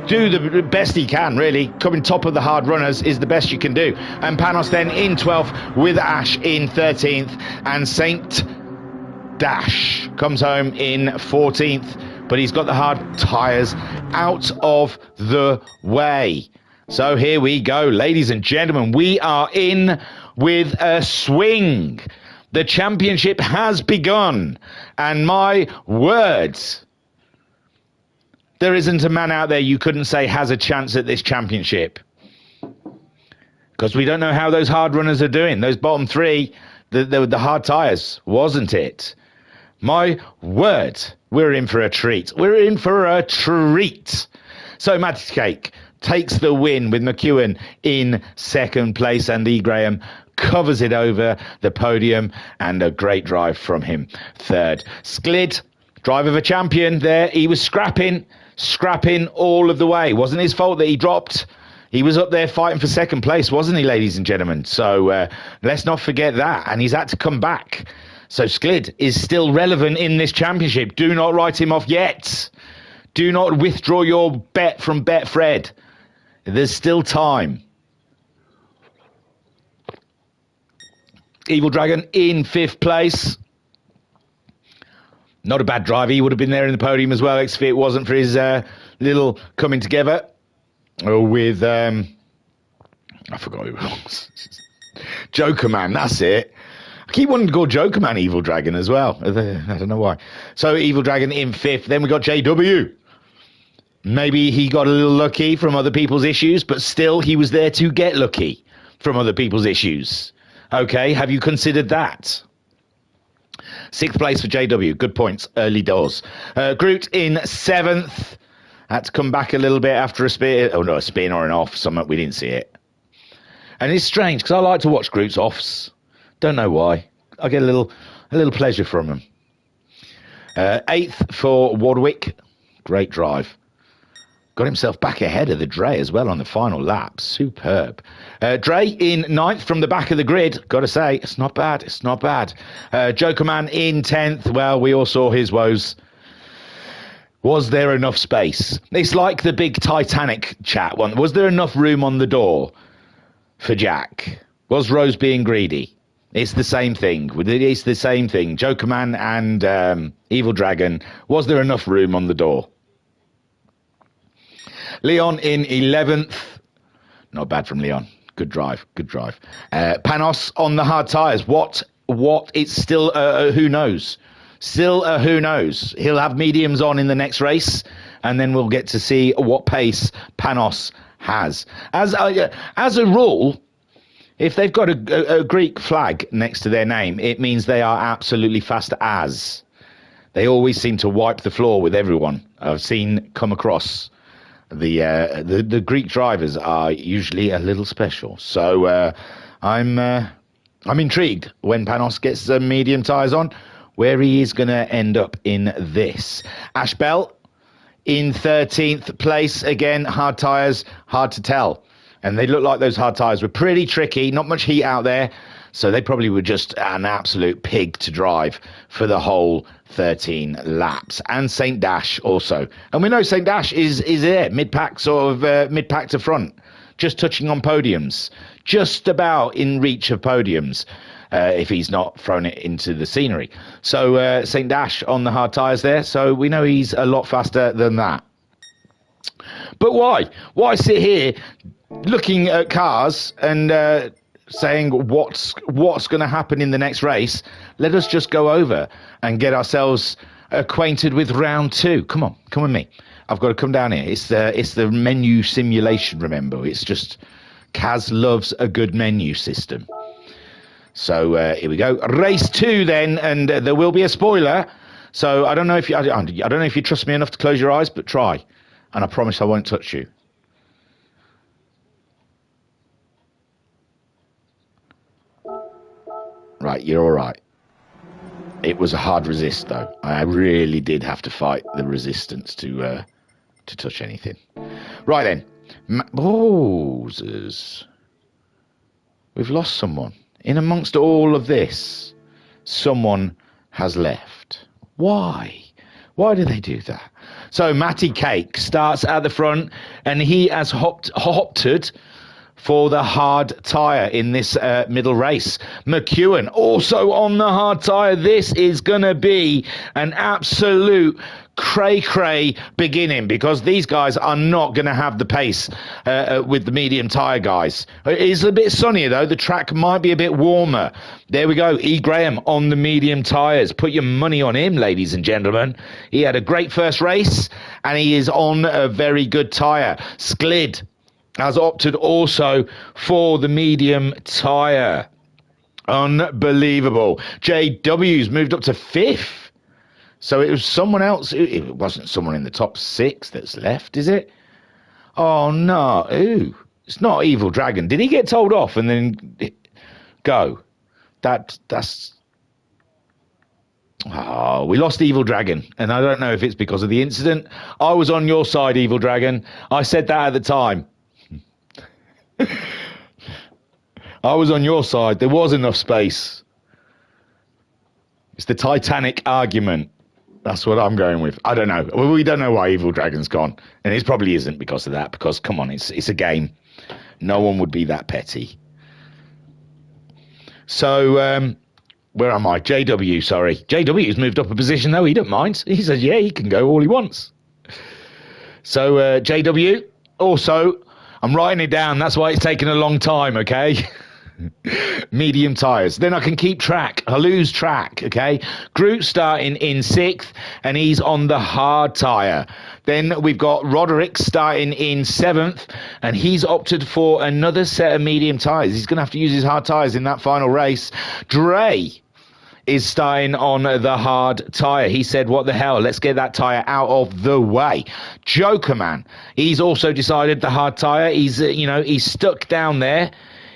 do the best he can, really. Coming top of the hard runners is the best you can do. And Panos then in 12th, with Ash in 13th, and Saint Dash comes home in 14th, but he's got the hard tyres out of the way. So here we go, ladies and gentlemen. We are in with a swing. The championship has begun, and my word, there isn't a man out there you couldn't say has a chance at this championship, because we don't know how those hard runners are doing. Those bottom three, the hard tyres, wasn't it? My word, we're in for a treat. We're in for a treat. So Matty Cake takes the win with McEwen in second place, and E. Graham covers it over the podium, and a great drive from him third. Sklid, drive of a champion there. He was scrapping all of the way. Wasn't his fault that he dropped. He was up there fighting for second place, wasn't he, ladies and gentlemen? So let's not forget that. And he's had to come back. So Sklid is still relevant in this championship. Do not write him off yet. Do not withdraw your bet from Betfred. There's still time. Evil Dragon in fifth place. Not a bad drive. He would have been there in the podium as well if it wasn't for his little coming together with... I forgot who it was. Jokerman, that's it. I keep wanting to call Jokerman Evil Dragon as well. I don't know why. So Evil Dragon in fifth. Then we got JW. Maybe he got a little lucky from other people's issues, but still he was there to get lucky from other people's issues. Okay, have you considered that? Sixth place for JW. Good points. Early doors. Groot in seventh. Had to come back a little bit after a spin. Oh, no, a spin or an off. Something we didn't see it. And it's strange because I like to watch Groot's offs. Don't know why. I get a little pleasure from them. Eighth for Warwick. Great drive. Got himself back ahead of the Dre as well on the final lap. Superb. Dre in ninth from the back of the grid. Got to say, it's not bad. It's not bad. Jokerman in 10th. Well, we all saw his woes. Was there enough space? It's like the big Titanic chat one. Was there enough room on the door for Jack? Was Rose being greedy? It's the same thing. It's the same thing. Jokerman and Evil Dragon. Was there enough room on the door? Leon in 11th. Not bad from Leon. Good drive. Good drive. Panos on the hard tyres. What? It's still who knows. Still who knows. He'll have mediums on in the next race, and then we'll get to see what pace Panos has. As a rule, if they've got a Greek flag next to their name, it means they are absolutely fast as. They always seem to wipe the floor with everyone I've seen come across. The Greek drivers are usually a little special. So I'm intrigued when Panos gets some medium tyres on, where he is going to end up in this. Ashbel in 13th place. Again, hard tyres, hard to tell. And they look like those hard tyres were pretty tricky, not much heat out there. So they probably were just an absolute pig to drive for the whole 13 laps. And St. Dash also. And we know St. Dash is there, mid-pack, sort of mid-pack to front. just touching on podiums, just about in reach of podiums, if he's not thrown it into the scenery. So St. Dash on the hard tyres there, so we know he's a lot faster than that. But why? Why sit here looking at cars and saying what's going to happen in the next race? Let us just go over and get ourselves acquainted with round 2. Come on, come with me. I've got to come down here. It's the menu simulation, remember. It's just Kaz loves a good menu system. So here we go. Race 2 then, and there will be a spoiler. So I don't know if you trust me enough to close your eyes, but try. And I promise I won't touch you. Right, you're all right. It was a hard resist, though. I really did have to fight the resistance to touch anything. Right then. We've lost someone. In amongst all of this, someone has left. Why? Why do they do that? So Matty Cake starts at the front, and he has opted for the hard tyre in this middle race. McEwen also on the hard tyre. This is going to be an absolute cray-cray beginning, because these guys are not going to have the pace with the medium tyre guys. It is a bit sunnier, though. The track might be a bit warmer. There we go. E. Graham on the medium tyres. Put your money on him, ladies and gentlemen. He had a great first race, and he is on a very good tyre. Sklid has opted also for the medium tyre. Unbelievable. JW's moved up to 5th. So it was someone else. It wasn't someone in the top 6 that's left, is it? Oh, no. Ooh. It's not Evil Dragon. Did he get told off and then go? That's... Oh, we lost Evil Dragon. And I don't know if it's because of the incident. I was on your side, Evil Dragon. I said that at the time. I was on your side. There was enough space. It's the Titanic argument. That's what I'm going with. I don't know. Well, we don't know why Evil Dragon's gone. And it probably isn't because of that. Because, come on, it's a game. No one would be that petty. So, where am I? JW, sorry. JW's moved up a position, though. He don't mind. He says, yeah, he can go all he wants. So, JW, also, I'm writing it down. That's why it's taken a long time, okay? Medium tyres. Then I can keep track. I lose track, okay? Groot starting in 6th, and he's on the hard tyre. Then we've got Roderick starting in 7th, and he's opted for another set of medium tyres. He's going to have to use his hard tyres in that final race. Dre is starting on the hard tyre. He said, what the hell, let's get that tyre out of the way. Joker Man, he's also decided the hard tyre. He's, he's stuck down there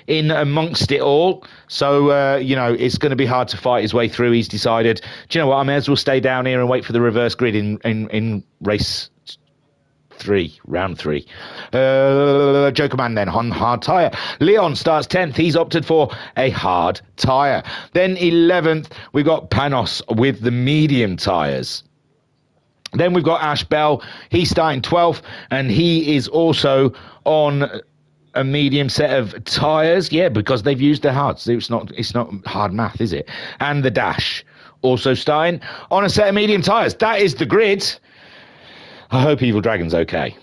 in amongst it all. So, it's going to be hard to fight his way through. He's decided, do you know what, I may as well stay down here and wait for the reverse grid in race 3, round 3. Joker Man then on hard tyre. Leon starts 10th. He's opted for a hard tyre. Then 11th, we've got Panos with the medium tyres. Then we've got Ash Bell. He's starting 12th, and he is also on a medium set of tyres. Yeah, because they've used the hards. It's not hard math, is it? And the Dash also starting on a set of medium tyres. That is the grid. I hope Evil Dragon's okay.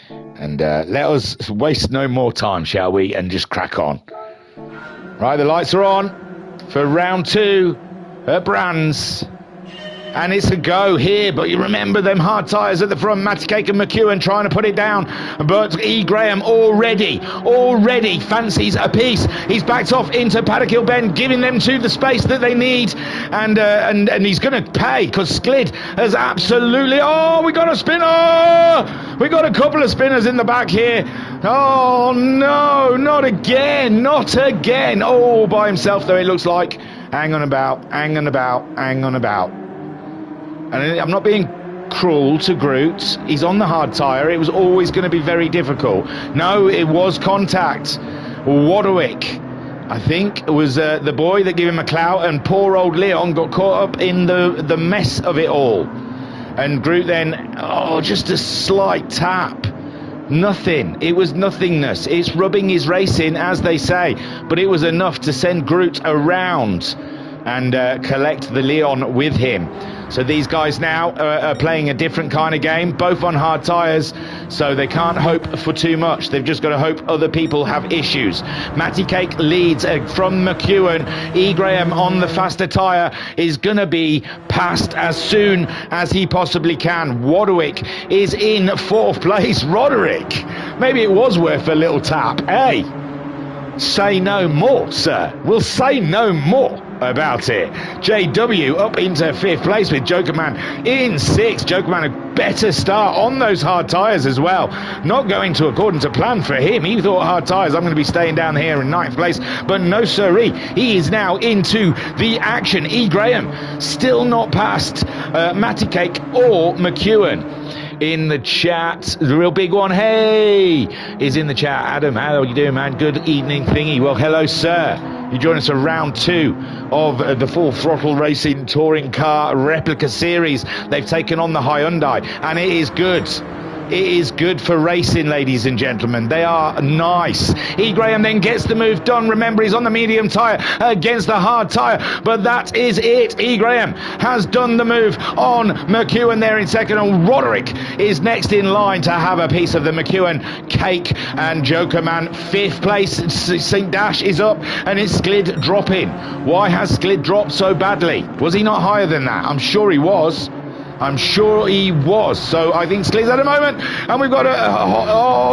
And let us waste no more time, shall we? And just crack on. Right, the lights are on for round 2 at Brands. And it's a go here, but you remember them hard tyres at the front. Matty Cake and McEwen trying to put it down. But E. Graham already fancies a piece. He's backed off into Paddock Hill Bend, giving them to the space that they need. And he's going to pay, because Sklid has absolutely... Oh, we got a spinner! We got a couple of spinners in the back here. Oh, no, not again. Not again. All by himself, though, it looks like. Hang on about. And I'm not being cruel to Groot. He's on the hard tyre. It was always going to be very difficult. No, it was contact. Warwick, I think, was the boy that gave him a clout, and poor old Leon got caught up in the mess of it all. And Groot then, just a slight tap. Nothing. It was nothingness. It's rubbing his race in, as they say, but it was enough to send Groot around and collect the Leon with him. So these guys now are playing a different kind of game, both on hard tyres, so they can't hope for too much. They've just got to hope other people have issues. Matty Cake leads from McEwen. E. Graham on the faster tyre is going to be passed as soon as he possibly can. Roderick is in 4th place. Roderick, maybe it was worth a little tap. Hey, say no more, sir. We'll say no more about it. JW up into 5th place with Jokerman in 6th. Jokerman a better start on those hard tyres as well. Not going to according to plan for him. He thought hard tyres, I'm going to be staying down here in 9th place, but no siree. He is now into the action. E. Graham still not past Matty Cake or McEwen. In the chat, the real big one, hey, is in the chat. Adam, how are you doing, man? Good evening, thingy. Well, hello, sir. You join us for round 2 of the Full Throttle Racing Touring Car Replica Series. They've taken on the Hyundai, and it is good. It is good for racing, ladies and gentlemen. They are nice. E. Graham then gets the move done. Remember, he's on the medium tyre against the hard tyre, but that is it. E. Graham has done the move on McEwen there in 2nd, and Roderick is next in line to have a piece of the McEwen cake. And Jokerman 5th place. St. Dash is up, and it's Sklid dropping. Why has Sklid dropped so badly? Was he not higher than that? I'm sure he was. I'm sure he was. So I think Sklid's at a moment, and we've got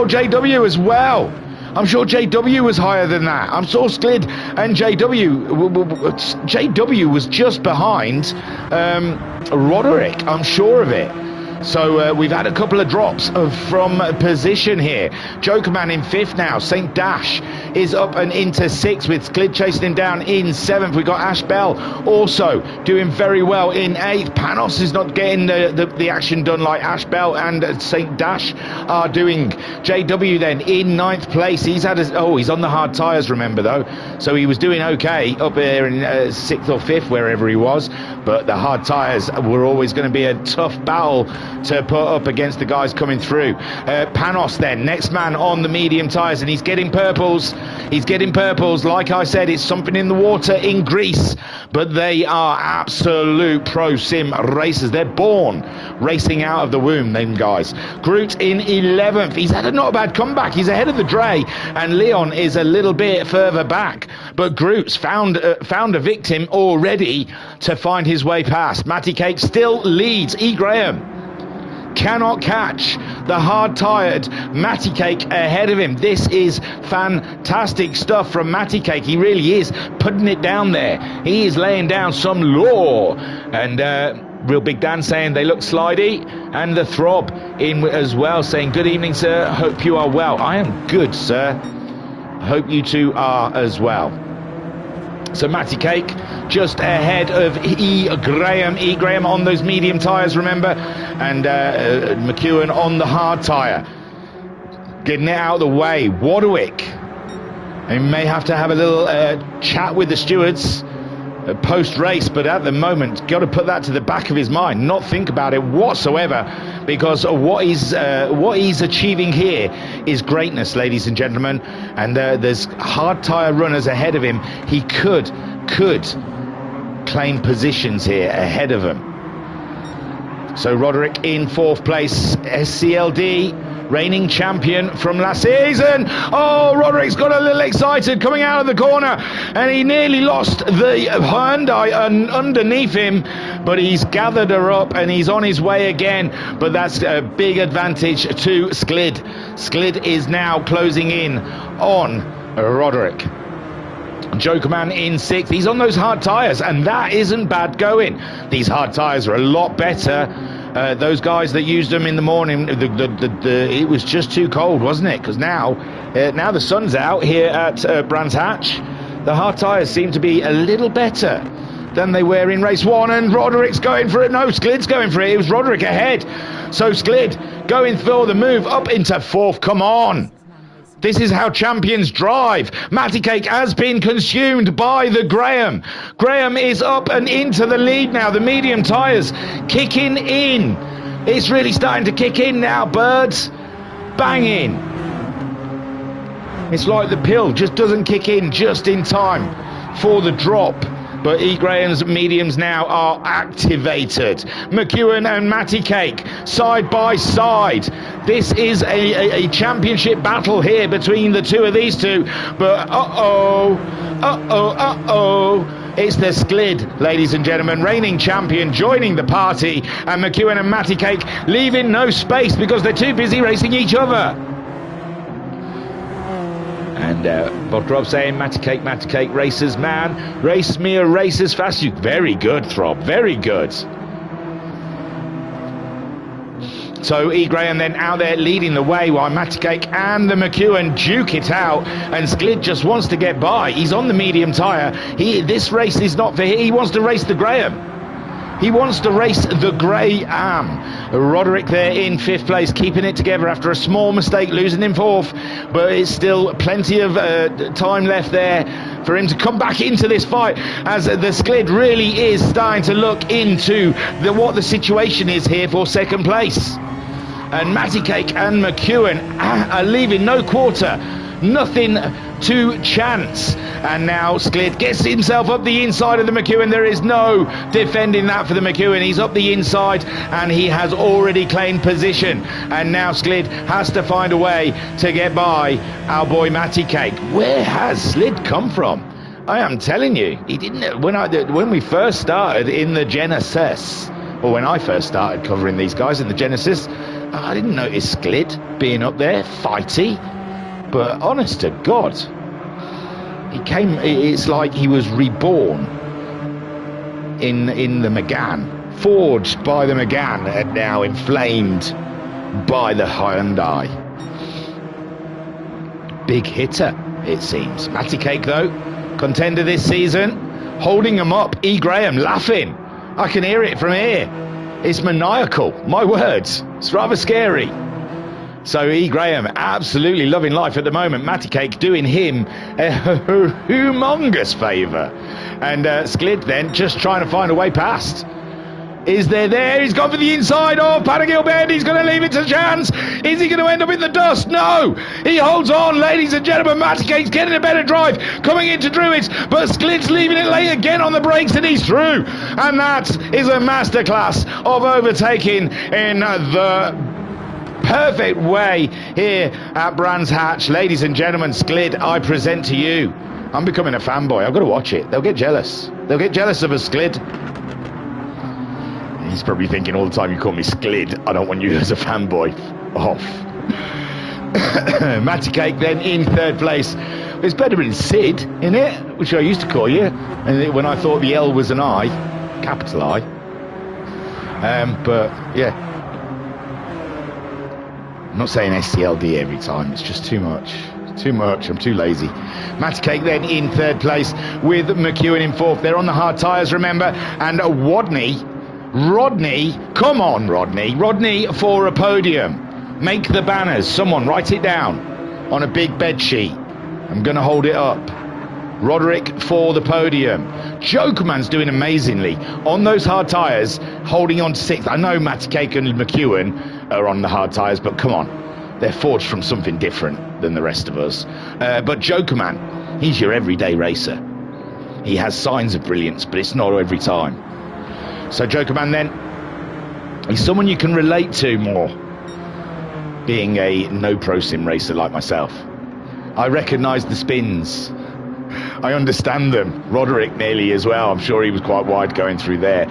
JW as well. I'm sure JW was higher than that. I'm sure Sklid and JW was just behind Roderick. I'm sure of it. So we've had a couple of drops from position here. Jokerman in 5th now. St. Dash is up and into 6th with Sklid chasing him down in 7th. We've got Ash Bell also doing very well in 8th. Panos is not getting the action done like Ash Bell and St. Dash are doing. JW then in 9th place. He's had he's on the hard tyres, remember, though. So he was doing okay up there in 6th or 5th, wherever he was. But the hard tyres were always going to be a tough battle to put up against the guys coming through. Panos then, next man on the medium tyres, and he's getting purples. He's getting purples. Like I said, it's something in the water in Greece, but they are absolute pro sim racers. They're born racing out of the womb, them guys. Groot in 11th. He's had a not bad comeback. He's ahead of the Dre, and Leon is a little bit further back. But Groot's found a victim already to find his way past. Matty Cake still leads. E. Graham cannot catch the hard-tired Matty Cake ahead of him. This is fantastic stuff from Matty Cake. He really is putting it down there. He is laying down some law. And Real Big Dan saying they look slidey, and the Throb in as well saying good evening, sir, hope you are well. I am good, sir. Hope you two are as well. So Matty Cake just ahead of E. Graham. E. Graham on those medium tyres, remember, and McEwen on the hard tyre. Getting it out of the way. Roderick. He may have to have a little chat with the stewards post-race, but at the moment, got to put that to the back of his mind, not think about it whatsoever, because what he's achieving here is greatness, ladies and gentlemen. And there's hard tyre runners ahead of him. He could claim positions here ahead of him. So Roderick in 4th place. SCLD, reigning champion from last season. Oh, Roderick's got a little excited coming out of the corner, and he nearly lost the Hyundai underneath him, but he's gathered her up and he's on his way again. But that's a big advantage to Sklid. Sklid is now closing in on Roderick. Jokerman in 6th. He's on those hard tyres, and that isn't bad going. These hard tyres are a lot better. Those guys that used them in the morning, it was just too cold, wasn't it? Because now the sun's out here at Brands Hatch. The hard tyres seem to be a little better than they were in race 1, and Roderick's going for it. No, Sklid's going for it. It was Roderick ahead. So Sklid going for the move up into 4th. Come on. This is how champions drive. Matty Cake has been consumed by the Graham. Graham is up and into the lead now. The medium tyres kicking in. It's really starting to kick in now, birds. banging. It's like the pill just doesn't kick in just in time for the drop. But E. Graham's mediums now are activated. McEwen and Matty Cake side by side. This is a championship battle here between the two of these two. But it's the Sklid, ladies and gentlemen, reigning champion, joining the party, and McEwen and Matty Cake leaving no space because they're too busy racing each other. And Bob Throb saying, Matty Cake, racers, man. Race me a race as fast as you... Very good, Throb, very good. So E. Graham then out there leading the way while Matty Cake and the McEwen duke it out, and Sklid just wants to get by. He's on the medium tyre. This race is not for him. He wants to race the Graham. He wants to race the Graham. Roderick there in 5th place, keeping it together after a small mistake, losing in 4th. But it's still plenty of time left there for him to come back into this fight, as the Sklid really is starting to look into what the situation is here for 2nd place. And Matty Cake and McEwen are leaving no quarter. Nothing to chance. And now Sklid gets himself up the inside of the McEwen. There is no defending that for the McEwen. He's up the inside and he has already claimed position. And now Sklid has to find a way to get by our boy Matty Cake. Where has Sklid come from? I am telling you, he didn't. When we first started in the Genesis, or when I first started covering these guys in the Genesis, I didn't notice Sklid being up there, fighty. But honest to God, he came. It's like he was reborn in the Megane, forged by the Megane, and now inflamed by the Hyundai. Big hitter, it seems. Matty Cake, though, contender this season, holding him up. E. Graham laughing. I can hear it from here. It's maniacal. My words. It's rather scary. So E. Graham absolutely loving life at the moment. Matty Cake doing him a humongous favour. And Sklid then just trying to find a way past. Is there? He's gone for the inside. Oh, Panagill Bend, he's going to leave it to chance. Is he going to end up in the dust? No. He holds on, ladies and gentlemen. Matty Cake's getting a better drive coming into Druids, but Sklid's leaving it late again on the brakes, and he's through. And that is a masterclass of overtaking in the perfect way here at Brands Hatch. Ladies and gentlemen, Sklid, I present to you. I'm becoming a fanboy. I've got to watch it. They'll get jealous. They'll get jealous of a Sklid. He's probably thinking all the time, you call me Sklid, I don't want you as a fanboy. Off. Matty Cake then in 3rd place. It's better than Sid, isn't it? Which I used to call you. And when I thought the L was an I, capital I. But yeah. I'm not saying STLD every time, it's just too much. Too much, I'm too lazy. Matty Cake then in 3rd place with McEwen in 4th. They're on the hard tyres, remember. And Rodney, come on Rodney for a podium. Make the banners, someone write it down on a big bed sheet. I'm going to hold it up. Roderick for the podium. Jokerman's doing amazingly on those hard tyres, holding on to 6th. I know Matty Cake and McEwen are on the hard tyres, but come on, they're forged from something different than the rest of us. But Jokerman, he's your everyday racer. He has signs of brilliance, but it's not every time. So Jokerman then, he's someone you can relate to more, being a no pro sim racer like myself. I recognise the spins. I understand them. Roderick nearly as well. I'm sure he was quite wide going through there.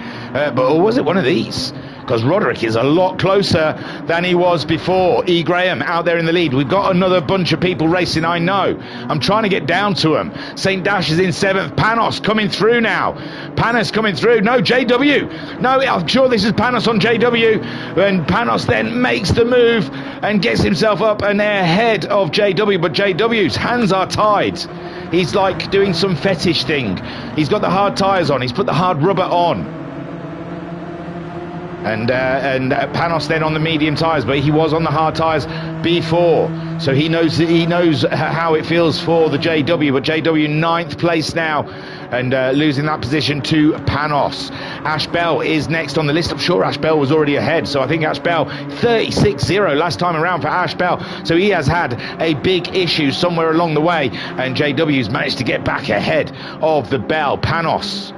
Or was it one of these? Because Roderick is a lot closer than he was before. E. Graham out there in the lead. We've got another bunch of people racing, I know. I'm trying to get down to them. St. Dash is in 7th. Panos coming through now. Panos coming through. No, JW. No, I'm sure this is Panos on JW. And Panos then makes the move and gets himself up and ahead of JW. But JW's hands are tied. He's like doing some fetish thing. He's got the hard tyres on. He's put the hard rubber on. And Panos then on the medium tyres, but he was on the hard tyres before, so he knows how it feels for the JW. But JW 9th place now, and losing that position to Panos. Ash Bell is next on the list. I'm sure Ash Bell was already ahead, so I think Ash Bell 36-0 last time around for Ash Bell, so he has had a big issue somewhere along the way, and JW's managed to get back ahead of the Bell. Panos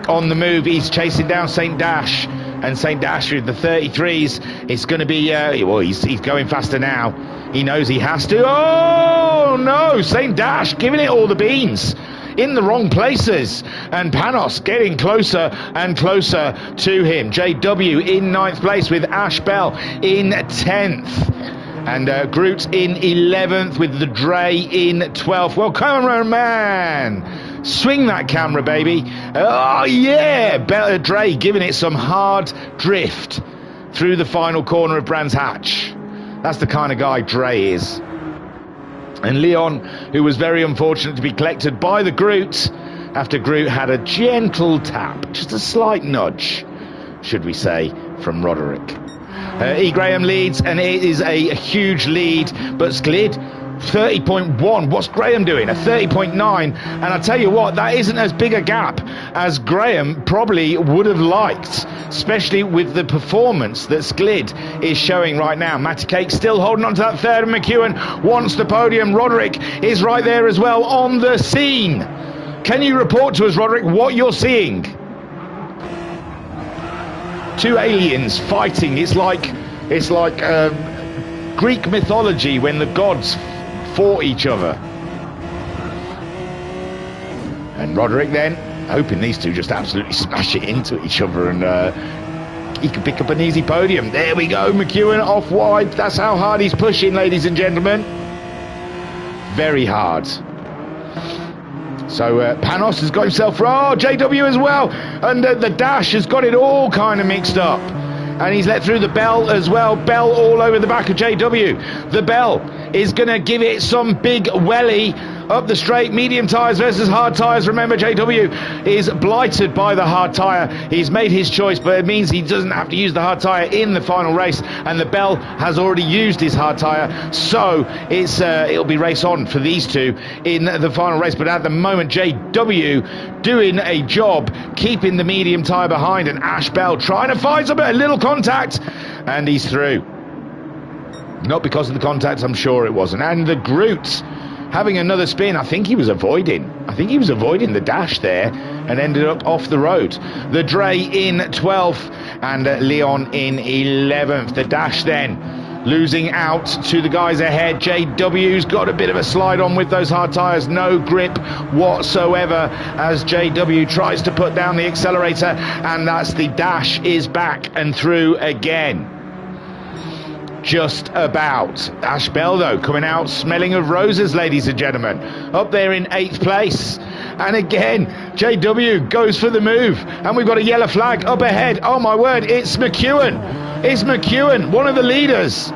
on the move, he's chasing down St. Dash, and St. Dash with the 33s, it's going to be, well, he's going faster now. He knows he has to. Oh, no, St. Dash giving it all the beans in the wrong places, and Panos getting closer and closer to him. JW in 9th place with Ash Bell in 10th. And Groot in 11th with the Dre in 12th. Well, come on, man. Swing that camera, baby. Oh, yeah. Dre giving it some hard drift through the final corner of Brands Hatch. That's the kind of guy Dre is. And Leon, who was very unfortunate to be collected by the Groot after Groot had a gentle tap, just a slight nudge, should we say, from Roderick. E. Graham leads, and it is a huge lead, but Sklid 30.1. What's Graham doing? A 30.9. And I tell you what, that isn't as big a gap as Graham probably would have liked, especially with the performance that Sklid is showing right now. Matty Cake still holding on to that third, and McEwen wants the podium. Roderick is right there as well on the scene. Can you report to us, Roderick, what you're seeing? Two aliens fighting. It's like Greek mythology when the gods fought each other. And Roderick then hoping these two just absolutely smash it into each other, and he can pick up an easy podium. There we go, McEwen off wide. That's how hard he's pushing, ladies and gentlemen. Very hard. So Panos has got himself, JW as well, and the Dash has got it all kind of mixed up, and he's let through the Bell as well. Bell all over the back of JW. The Bell is going to give it some big welly up the straight. Medium tyres versus hard tyres. Remember, JW is blighted by the hard tyre. He's made his choice, but it means he doesn't have to use the hard tyre in the final race, and the Bell has already used his hard tyre, so it'll be race on for these two in the final race. But at the moment, JW doing a job keeping the medium tyre behind, and Ash Bell trying to find a little contact, and he's through. Not because of the contact, I'm sure it wasn't. And the Groot having another spin. I think he was avoiding the Dash there, and ended up off the road. The Dre in 12th, and Leon in 11th. The Dash then losing out to the guys ahead. JW's got a bit of a slide on with those hard tyres. No grip whatsoever as JW tries to put down the accelerator, and that's the Dash is back and through again. Just about. Ash Bell, though, coming out smelling of roses, ladies and gentlemen. Up there in 8th place. And again, JW goes for the move. And we've got a yellow flag up ahead. Oh, my word, it's McEwen. It's McEwen, one of the leaders.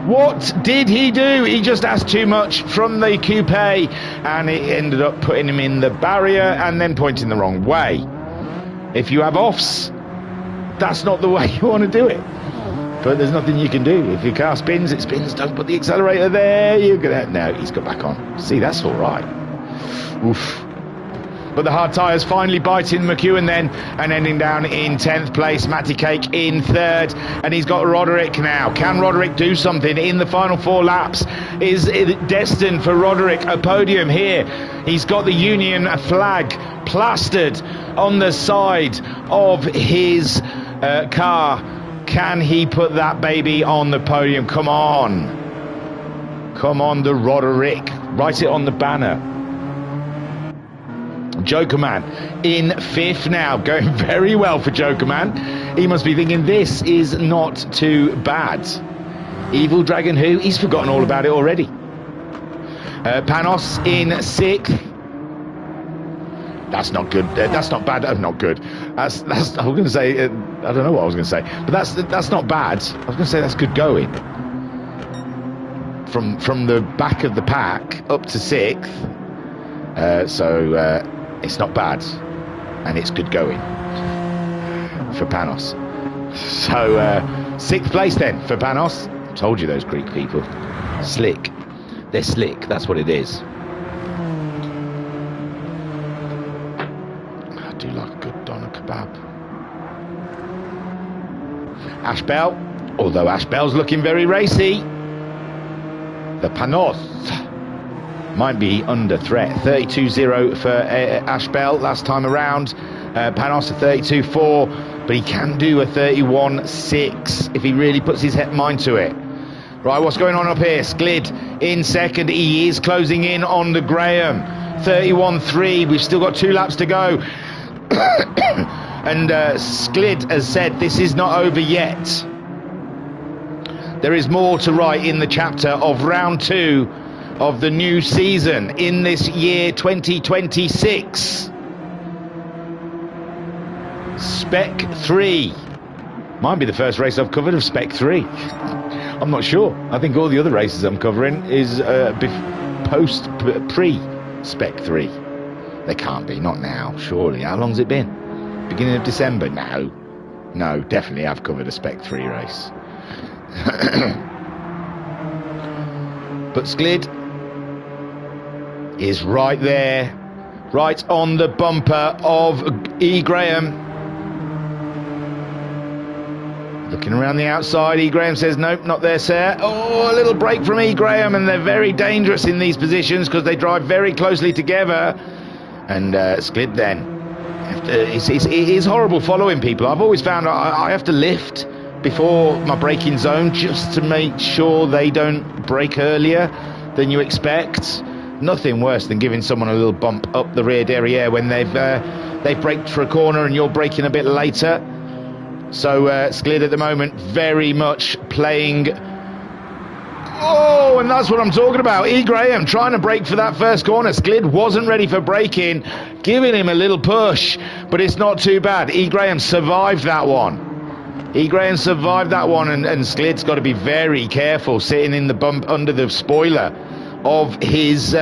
What did he do? He just asked too much from the coupe, and it ended up putting him in the barrier and then pointing the wrong way. If you have offs, that's not the way you want to do it. But there's nothing you can do. If your car spins, it spins. Don't put the accelerator there. You're gonna. No, he's got back on. See, that's all right. Oof. But the hard tyres finally biting McEwen then, and ending down in 10th place. Matty Cake in 3rd, and he's got Roderick now. Can Roderick do something in the final 4 laps? Is it destined for Roderick a podium here? He's got the Union flag plastered on the side of his car. Can he put that baby on the podium? Come on. Come on, the Roderick. Write it on the banner. Joker Man in 5th now. Going very well for Joker Man. He must be thinking this is not too bad. Evil Dragon who? He's forgotten all about it already. Panos in 6th. That's not good. That's not bad. Not good. That's. I was going to say. I don't know what I was going to say, but that's not bad. I was going to say that's good going. From the back of the pack up to 6th. So it's not bad, and it's good going for Panos. So 6th place then for Panos. Told you those Greek people, slick. They're slick. That's what it is. kebab. Ashbel, although Ashbel's looking very racy. The Panos might be under threat. 32.0 for Ashbel last time around. Panos a 32.4, but he can do a 31.6 if he really puts his mind to it. Right, what's going on up here? Sklid in second. He is closing in on the Graham. 31.3. We've still got 2 laps to go. And Sklid has said this is not over yet. There is more to write in the chapter of round 2 of the new season in this year 2026. Spec 3. Might be the first race I've covered of Spec 3. I'm not sure. I think all the other races I'm covering is pre-Spec 3. They can't be, not now, surely. How long's it been? Beginning of December? No, definitely I've covered a Spec 3 race. But Sklid is right there, right on the bumper of E. Graham. Looking around the outside, E. Graham says, nope, not there, sir. Oh, a little break from E. Graham, and they're very dangerous in these positions because they drive very closely together. And Sklid then. It is horrible following people. I've always found I have to lift before my braking zone just to make sure they don't brake earlier than you expect. Nothing worse than giving someone a little bump up the rear derriere when they've braked for a corner and you're braking a bit later. So Sklid at the moment very much playing. Oh, and that's what I'm talking about. E. Graham trying to brake for that first corner. Sklid wasn't ready for braking, giving him a little push, but it's not too bad. E. Graham survived that one. E. Graham survived that one, and Sklid's got to be very careful sitting in the bump under the spoiler of his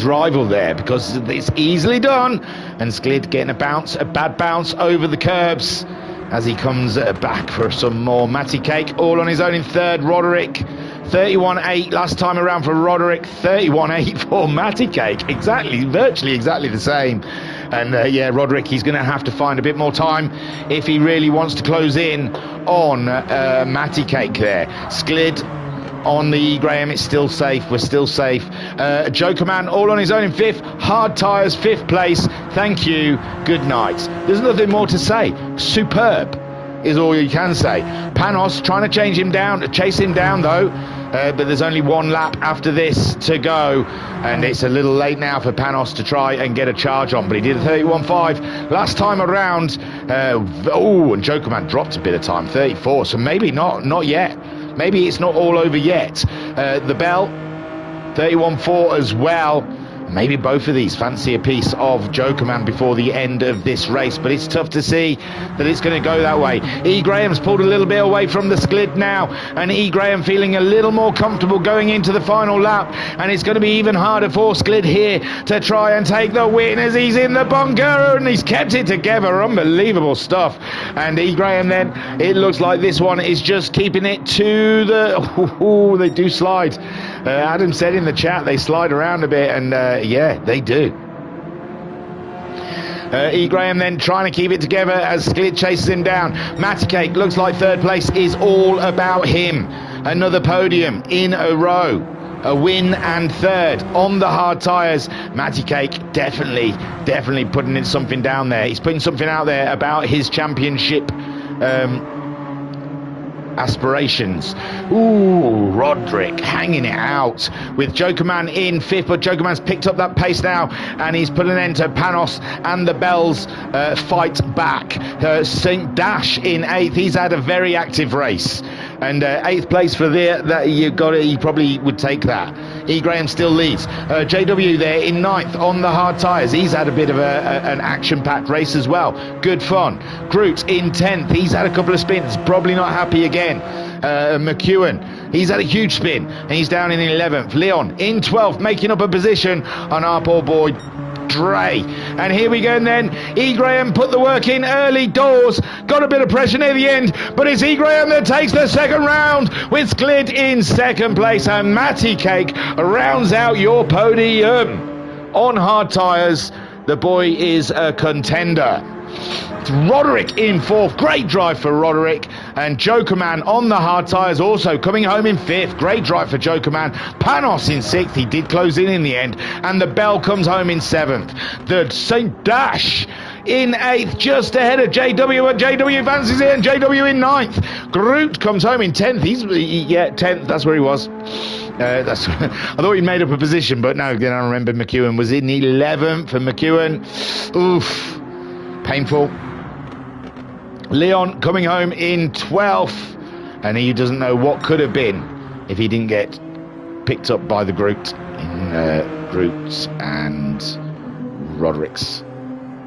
rival there, because it's easily done. And Sklid getting a bad bounce over the curbs as he comes back for some more. Matty Cake all on his own in third. Roderick 31.8 last time around for Roderick, 31.8 for Matty Cake. Virtually exactly the same. And yeah, Roderick, he's going to have to find a bit more time if he really wants to close in on Matty Cake there. Sklid on the E. Graham, it's still safe. We're still safe. Jokerman all on his own in fifth. Hard Tyres, 5th place. Thank you. Good night. There's nothing more to say. Superb is all you can say. Panos trying to chase him down though. But there's only 1 lap after this to go, and it's a little late now for Panos to try and get a charge on, but he did a 31.5 last time around. And Jokerman dropped a bit of time, 34, so maybe not yet. Maybe it's not all over yet. The Bell, 31.4 as well. Maybe both of these fancy a piece of Jokerman before the end of this race, but it's tough to see that it's going to go that way. E. Graham's pulled a little bit away from the Sklid now, and E. Graham feeling a little more comfortable going into the final lap, and it's going to be even harder for Sklid here to try and take the win as he's in the bunker, and he's kept it together. Unbelievable stuff. And E. Graham then, it looks like this one is just keeping it to the... they do slide. Adam said in the chat they slide around a bit, and yeah, they do. E. Graham then trying to keep it together as Sklid chases him down. Matty Cake looks like 3rd place is all about him. Another podium in a row. A win and 3rd on the hard tyres. Matty Cake definitely putting in something down there. He's putting something out there about his championship aspirations. Ooh, Roderick hanging it out with Jokerman in 5th, but Jokerman's picked up that pace now, and he's put an end to Panos and the Bells fight back. St. Dash in 8th. He's had a very active race, and 8th place for that you got it. He probably would take that. E. Graham still leads. JW there in 9th on the hard tyres. He's had a bit of an action-packed race as well. Good fun. Groot in 10th. He's had a couple of spins. Probably not happy again. McEwen, he's had a huge spin, and he's down in 11th. Leon in 12th, making up a position on our poor boy Dre. And here we go, and then E. Graham put the work in early doors, got a bit of pressure near the end, but it's E. Graham that takes the 2nd round with Sklid in 2nd place, and Matty Cake rounds out your podium on hard tyres. The boy is a contender. It's Roderick in fourth. Great drive for Roderick. And Jokerman on the hard tyres also coming home in fifth. Great drive for Jokerman. Panos in sixth. He did close in the end. And the Bell comes home in seventh. The St. Dash in eighth, just ahead of JW, and JW fancies it, and JW in ninth. Groot comes home in 10th. He's 10th. That's where he was. I thought he'd made up a position, but no, then I remember McEwen was in 11th, and McEwen, oof, painful. Leon coming home in 12th, and he doesn't know what could have been if he didn't get picked up by the Groot in Groot's and Roderick's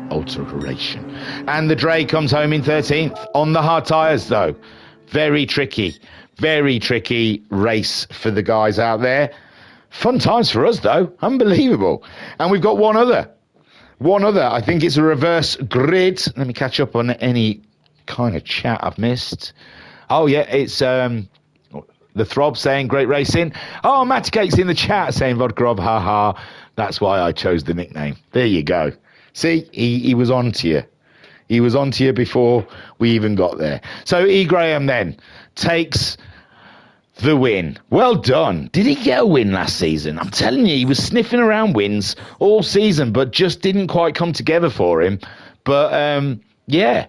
alteration. And the Dre comes home in 13th on the hard tyres, though. Very tricky race for the guys out there. Fun times for us, though. Unbelievable. And we've got one other. I think it's a reverse grid. Let me catch up on any kind of chat I've missed. Oh, yeah, it's the Throb saying great racing. Oh, Matty Cake's in the chat saying Vodkarov, haha. That's why I chose the nickname. There you go. See, he was on to you. He was on to you before we even got there. So E. Graham then takes the win. Well done. Did he get a win last season? I'm telling you, he was sniffing around wins all season, but just didn't quite come together for him. But, yeah,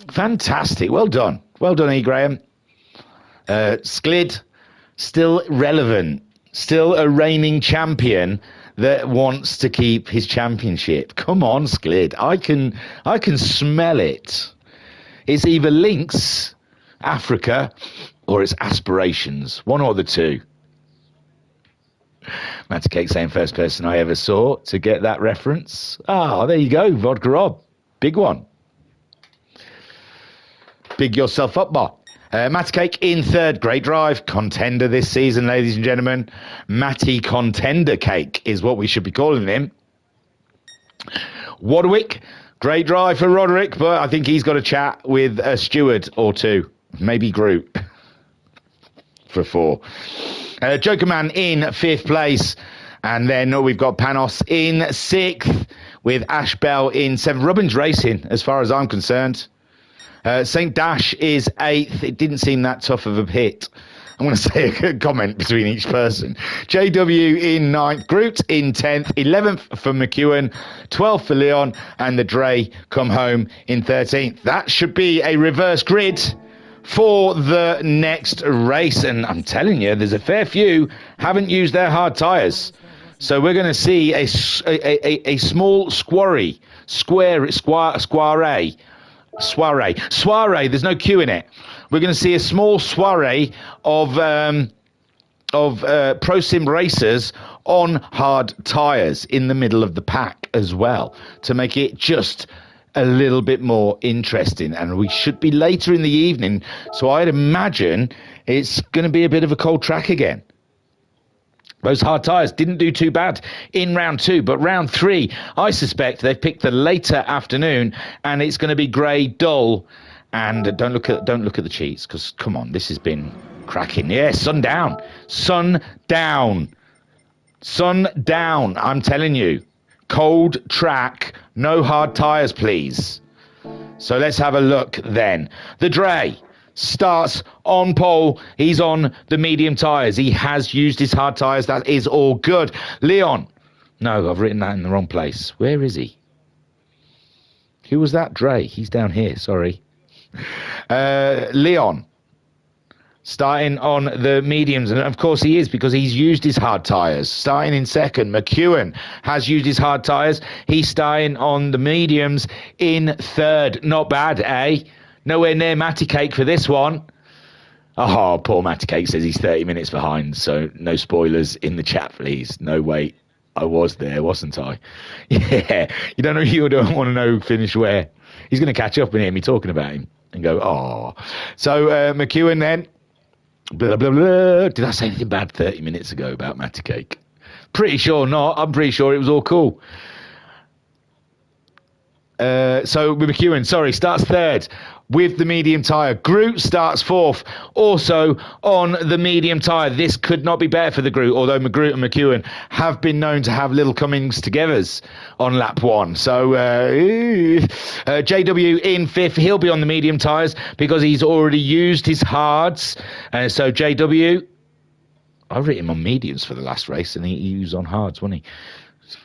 fantastic. Well done. Well done, E. Graham. Sklid, still relevant. Still a reigning champion that wants to keep his championship. Come on, Sklid. I can smell it. It's either Lynx, Africa, or it's aspirations. One or the two. Matty Cake saying first person I ever saw to get that reference. Ah, there you go. Vodka Rob. Big one. Big yourself up, bar. Matty Cake in third. Great drive. Contender this season, ladies and gentlemen. Matty Contender Cake is what we should be calling him. Warwick. Great drive for Roderick, but I think he's got a chat with a steward or two. Maybe Groot. For 4. Jokerman in 5th place. And then we've got Panos in 6th with Ash Bell in 7th. Robbins Racing, as far as I'm concerned. St. Dash is 8th. It didn't seem that tough of a hit. I'm going to say a comment between each person. JW in 9th. Groot in 10th. 11th for McEwen. 12th for Leon. And the Dre come home in 13th. That should be a reverse grid for the next race. And I'm telling you, there's a fair few haven't used their hard tyres. So we're going to see a small soiree. Soiree, there's no Q in it. We're going to see a small soiree of pro sim racers on hard tyres in the middle of the pack as well, to make it just a little bit more interesting. And we should be later in the evening, so I'd imagine it's going to be a bit of a cold track again. Those hard tyres didn't do too bad in round 2, but round 3, I suspect they've picked the later afternoon, and it's going to be grey, dull. And don't look at the cheats, because come on, this has been cracking. Yeah, sun down. I'm telling you, cold track, no hard tyres, please. So let's have a look then. The Dre starts on pole. He's on the medium tyres. He has used his hard tyres. That is all good. Leon. No, I've written that in the wrong place. Where is he? Who was that? Dre. He's down here. Sorry. Leon. Starting on the mediums. And of course he is, because he's used his hard tyres. Starting in second. McEwen has used his hard tyres. He's starting on the mediums in third. Not bad, eh? Nowhere near Matty Cake for this one. Oh, poor Matty Cake says he's 30 minutes behind, so no spoilers in the chat, please. No, wait, I was there, wasn't I? Yeah, you don't want to know who finished where. He's going to catch up and hear me talking about him and go, oh. So McEwen then, blah, blah, blah. Did I say anything bad 30 minutes ago about Matty Cake? Pretty sure not. I'm pretty sure it was all cool. So McEwen, sorry, starts third. with the medium tyre. Groot starts fourth, also on the medium tyre. This could not be better for the Groot, although Groot and McEwen have been known to have little comings-togethers on lap one. So JW in fifth. He'll be on the medium tyres because he's already used his hards. So JW, I rate him on mediums for the last race, and he was on hards, wasn't he?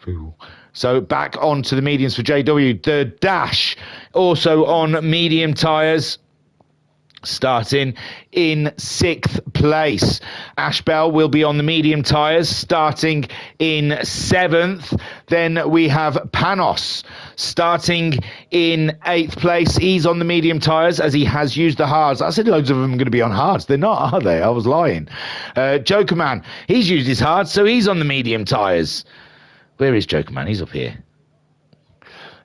Fool. So back onto the mediums for JW. The Dash also on medium tyres, starting in sixth place. Ash Bell will be on the medium tyres, starting in seventh. Then we have Panos starting in eighth place. He's on the medium tyres as he has used the hards. I said loads of them are going to be on hards. They're not, are they? I was lying. Joker Man, he's used his hards, so he's on the medium tyres. Where is Joker Man? He's up here.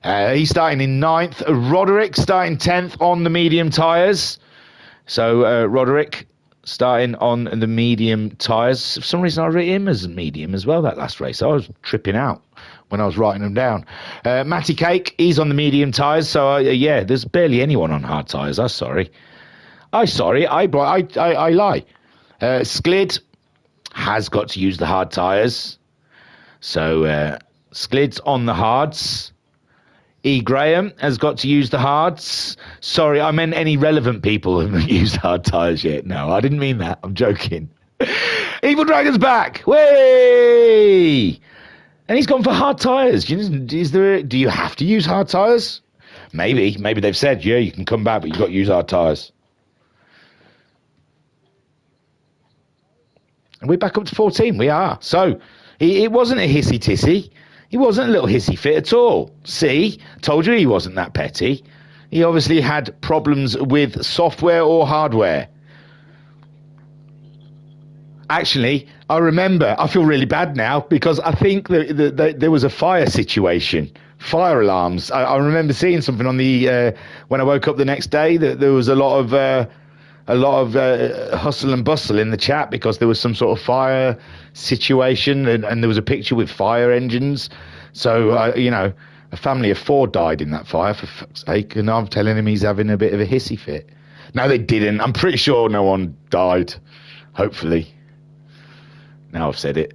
He's starting in ninth. Roderick starting 10th on the medium tyres. So Roderick starting on the medium tyres. For some reason I rate him as a medium as well that last race. I was tripping out when I was writing them down. Matty Cake, he's on the medium tyres. So yeah, there's barely anyone on hard tyres. I'm sorry. I lie. Sklid has got to use the hard tyres. So Sklid's on the hards. E. Graham has got to use the hards. Sorry, I meant any relevant people haven't used hard tyres yet. No, I didn't mean that. I'm joking. Evil Dragon's back. Way! And he's gone for hard tyres. Do you have to use hard tyres? Maybe they've said, yeah, you can come back, but you've got to use hard tyres. And we're back up to 14. We are. So it wasn't a hissy-tissy. He wasn't a little hissy fit at all. See, told you he wasn't that petty. He obviously had problems with software or hardware. Actually, I remember, I feel really bad now because I think there was a fire situation, fire alarms. I remember seeing something on the, when I woke up the next day, that there was a lot of hustle and bustle in the chat because there was some sort of fire situation and there was a picture with fire engines. So, a family of 4 died in that fire, for fuck's sake, and I'm telling him he's having a bit of a hissy fit. No, they didn't. I'm pretty sure no one died, hopefully. Now I've said it.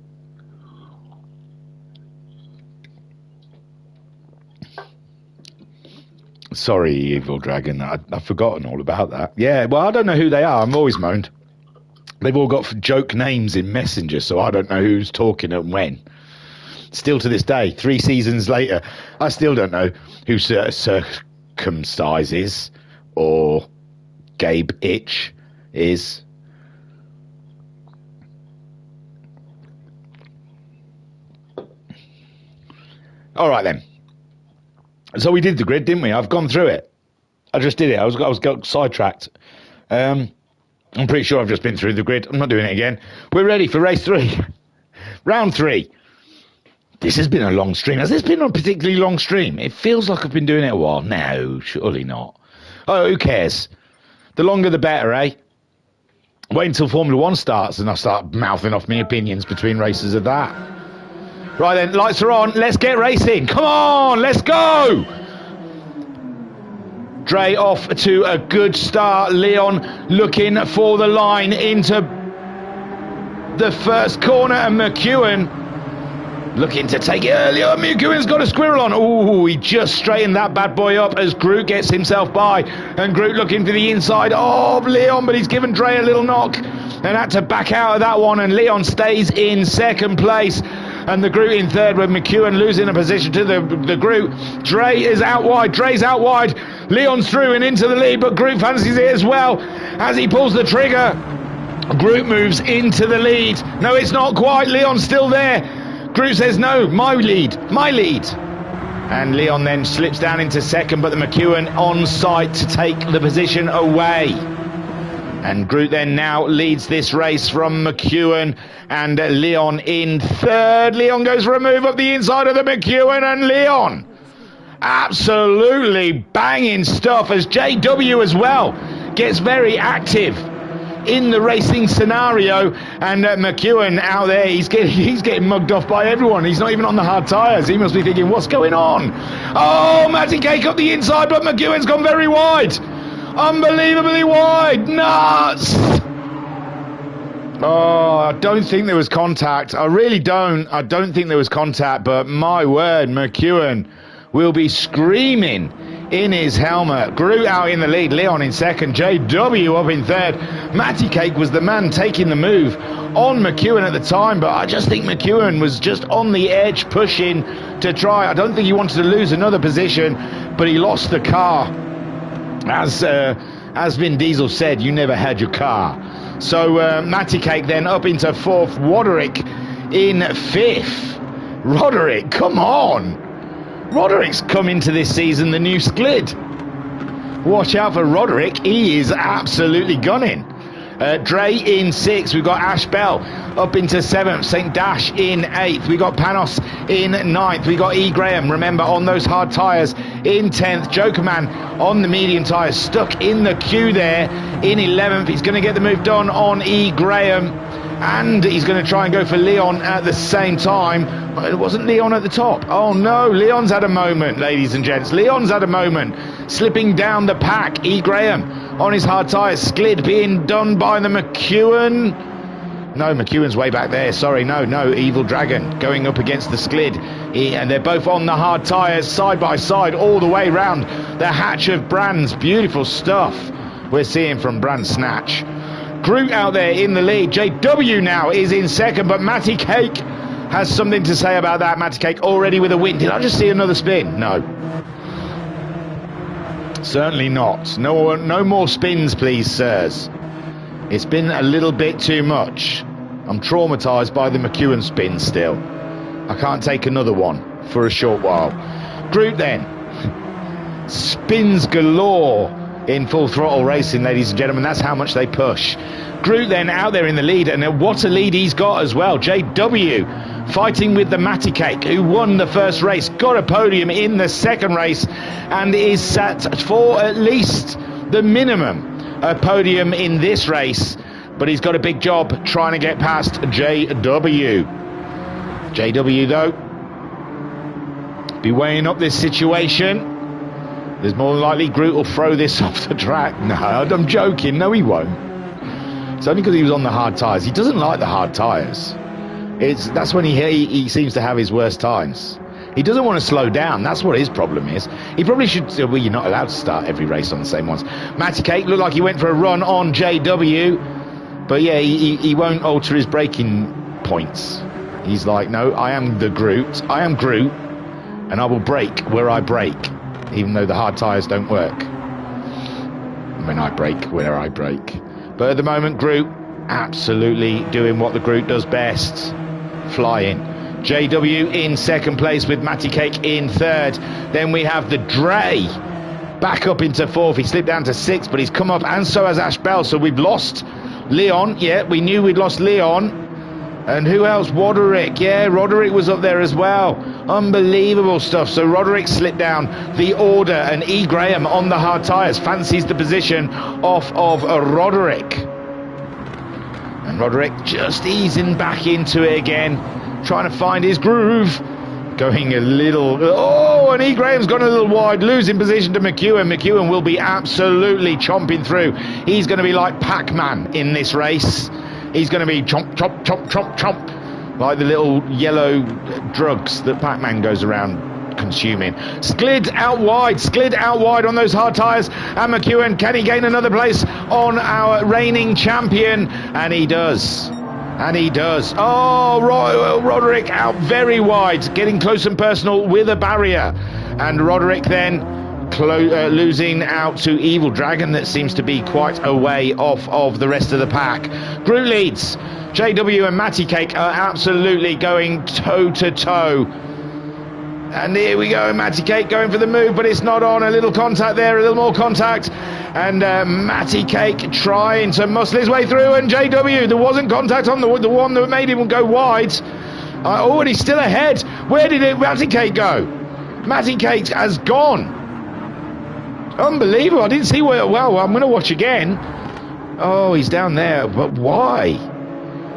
Sorry, Evil Dragon. I've forgotten all about that. Yeah, well, I don't know who they are. I'm always moaned. They've all got joke names in Messenger, so I don't know who's talking and when. Still to this day, 3 seasons later, I still don't know who Circumcise is or Gabe Itch is. All right, then. So we did the grid, didn't we? I've gone through it. I just did it. I was got sidetracked. I'm pretty sure I've just been through the grid. I'm not doing it again. We're ready for race 3. Round 3. This has been a long stream. Has this been a particularly long stream? It feels like I've been doing it a while. No, surely not. Oh, who cares? The longer the better, eh? Wait until Formula 1 starts and I start mouthing off my opinions between races of that. Right then, lights are on. Let's get racing. Come on, let's go. Dre off to a good start. Leon looking for the line into the first corner, and McEwen looking to take it earlier. McEwen's got a squirrel on. Ooh, he just straightened that bad boy up as Groot gets himself by. And Groot looking for the inside of Leon, but he's given Dre a little knock and had to back out of that one. And Leon stays in second place. And the Groot in third, with McEwen losing a position to the Groot. Dre is out wide. Dre's out wide. Leon's through and into the lead, but Groot fancies it as well. As he pulls the trigger, Groot moves into the lead. No, it's not quite. Leon's still there. Groot says, no, my lead. And Leon then slips down into second, but the McEwen on site to take the position away. And Groot then now leads this race from McEwen and Leon in third. Leon goes for a move up the inside of the McEwen, and Leon absolutely banging stuff as JW as well gets very active in the racing scenario. And McEwen out there, he's getting mugged off by everyone. He's not even on the hard tyres. He must be thinking, what's going on? Oh, Matty Cake up the inside, but McEwen's gone very wide. Unbelievably wide. Nuts. Oh, I don't think there was contact. I really don't. I don't think there was contact, but my word, McEwen will be screaming in his helmet. Groot out in the lead, Leon in second, JW up in third. Matty Cake was the man taking the move on McEwen at the time, but I just think McEwen was just on the edge pushing to try. I don't think he wanted to lose another position, but he lost the car. As Vin Diesel said, you never had your car. So Matty Cake then up into fourth, Roderick in fifth. Roderick, come on. Roderick's come into this season the new Sklid. Watch out for Roderick, he is absolutely gunning. Dre in sixth, we've got Ash Bell up into seventh, St. Dash in eighth, we got Panos in ninth, we got E. Graham, remember on those hard tyres, in 10th, Jokerman on the medium tyres, stuck in the queue there in 11th, he's going to get the move done on E. Graham, and he's going to try and go for Leon at the same time, but it wasn't Leon at the top. Oh no, Leon's had a moment, ladies and gents, Leon's had a moment, slipping down the pack, E. Graham on his hard tyres, Sklid being done by the McEwen. No, McEwen's way back there, sorry, no, Evil Dragon going up against the Sklid, and they're both on the hard tyres, side by side, all the way round the hatch of brands. Beautiful stuff we're seeing from Brand Snatch. Groot out there in the lead, JW now is in second, but Matty Cake has something to say about that. Matty Cake already with a win. Did I just see another spin? No. Certainly not. No more spins, please, sirs. It's been a little bit too much. I'm traumatised by the McEwen spin still. I can't take another one for a short while. Groot then. Spins galore in Full Throttle Racing, ladies and gentlemen. That's how much they push. Groot then out there in the lead, and what a lead he's got as well. JW fighting with the Matty Cake, who won the first race, got a podium in the second race, and is set for at least the minimum a podium in this race, but he's got a big job trying to get past JW. JW though, be weighing up this situation. There's more than likely Groot will throw this off the track. No, I'm joking. No, he won't. It's only because he was on the hard tyres. He doesn't like the hard tyres. That's when he seems to have his worst times. He doesn't want to slow down. That's what his problem is. He probably should... Well, you're not allowed to start every race on the same ones. Matty Cake looked like he went for a run on JW. But yeah, he won't alter his braking points. He's like, no, I am the Groot. I am Groot. And I will brake where I brake. Even though the hard tyres don't work. When I brake where I brake. But at the moment, Groot absolutely doing what the Groot does best. Flying. JW in second place with Matty Cake in third. Then we have the Dre back up into fourth. He slipped down to sixth, but he's come up, and so has Ash Bell. So we've lost Leon. Yeah, we knew we'd lost Leon. And who else? Roderick. Yeah, Roderick was up there as well. Unbelievable stuff. So Roderick slipped down the order, and E. Graham on the hard tyres fancies the position off of Roderick. And Roderick just easing back into it again, trying to find his groove. Going a little... Oh, and E. Graham's gone a little wide, losing position to McEwen. McEwen will be absolutely chomping through. He's going to be like Pac-Man in this race. He's going to be chomp, chomp, chomp, chomp, chomp, like the little yellow drugs that Pac-Man goes around consuming. Sklid out wide on those hard tyres. And McEwen, can he gain another place on our reigning champion? And he does. And he does. Oh, Roderick out very wide, getting close and personal with a barrier. And Roderick then losing out to Evil Dragon, that seems to be quite a way off of the rest of the pack. Groot leads. JW and Matty Cake are absolutely going toe to toe. And here we go, Matty Cake going for the move, but it's not on. A little contact there, a little more contact. And Matty Cake trying to muscle his way through. And JW, there wasn't contact on the one that made him go wide. Oh, and he's still ahead. Where did Matty Cake go? Matty Cake has gone. Unbelievable. I didn't see where... Well, I'm going to watch again. Oh, he's down there. But why?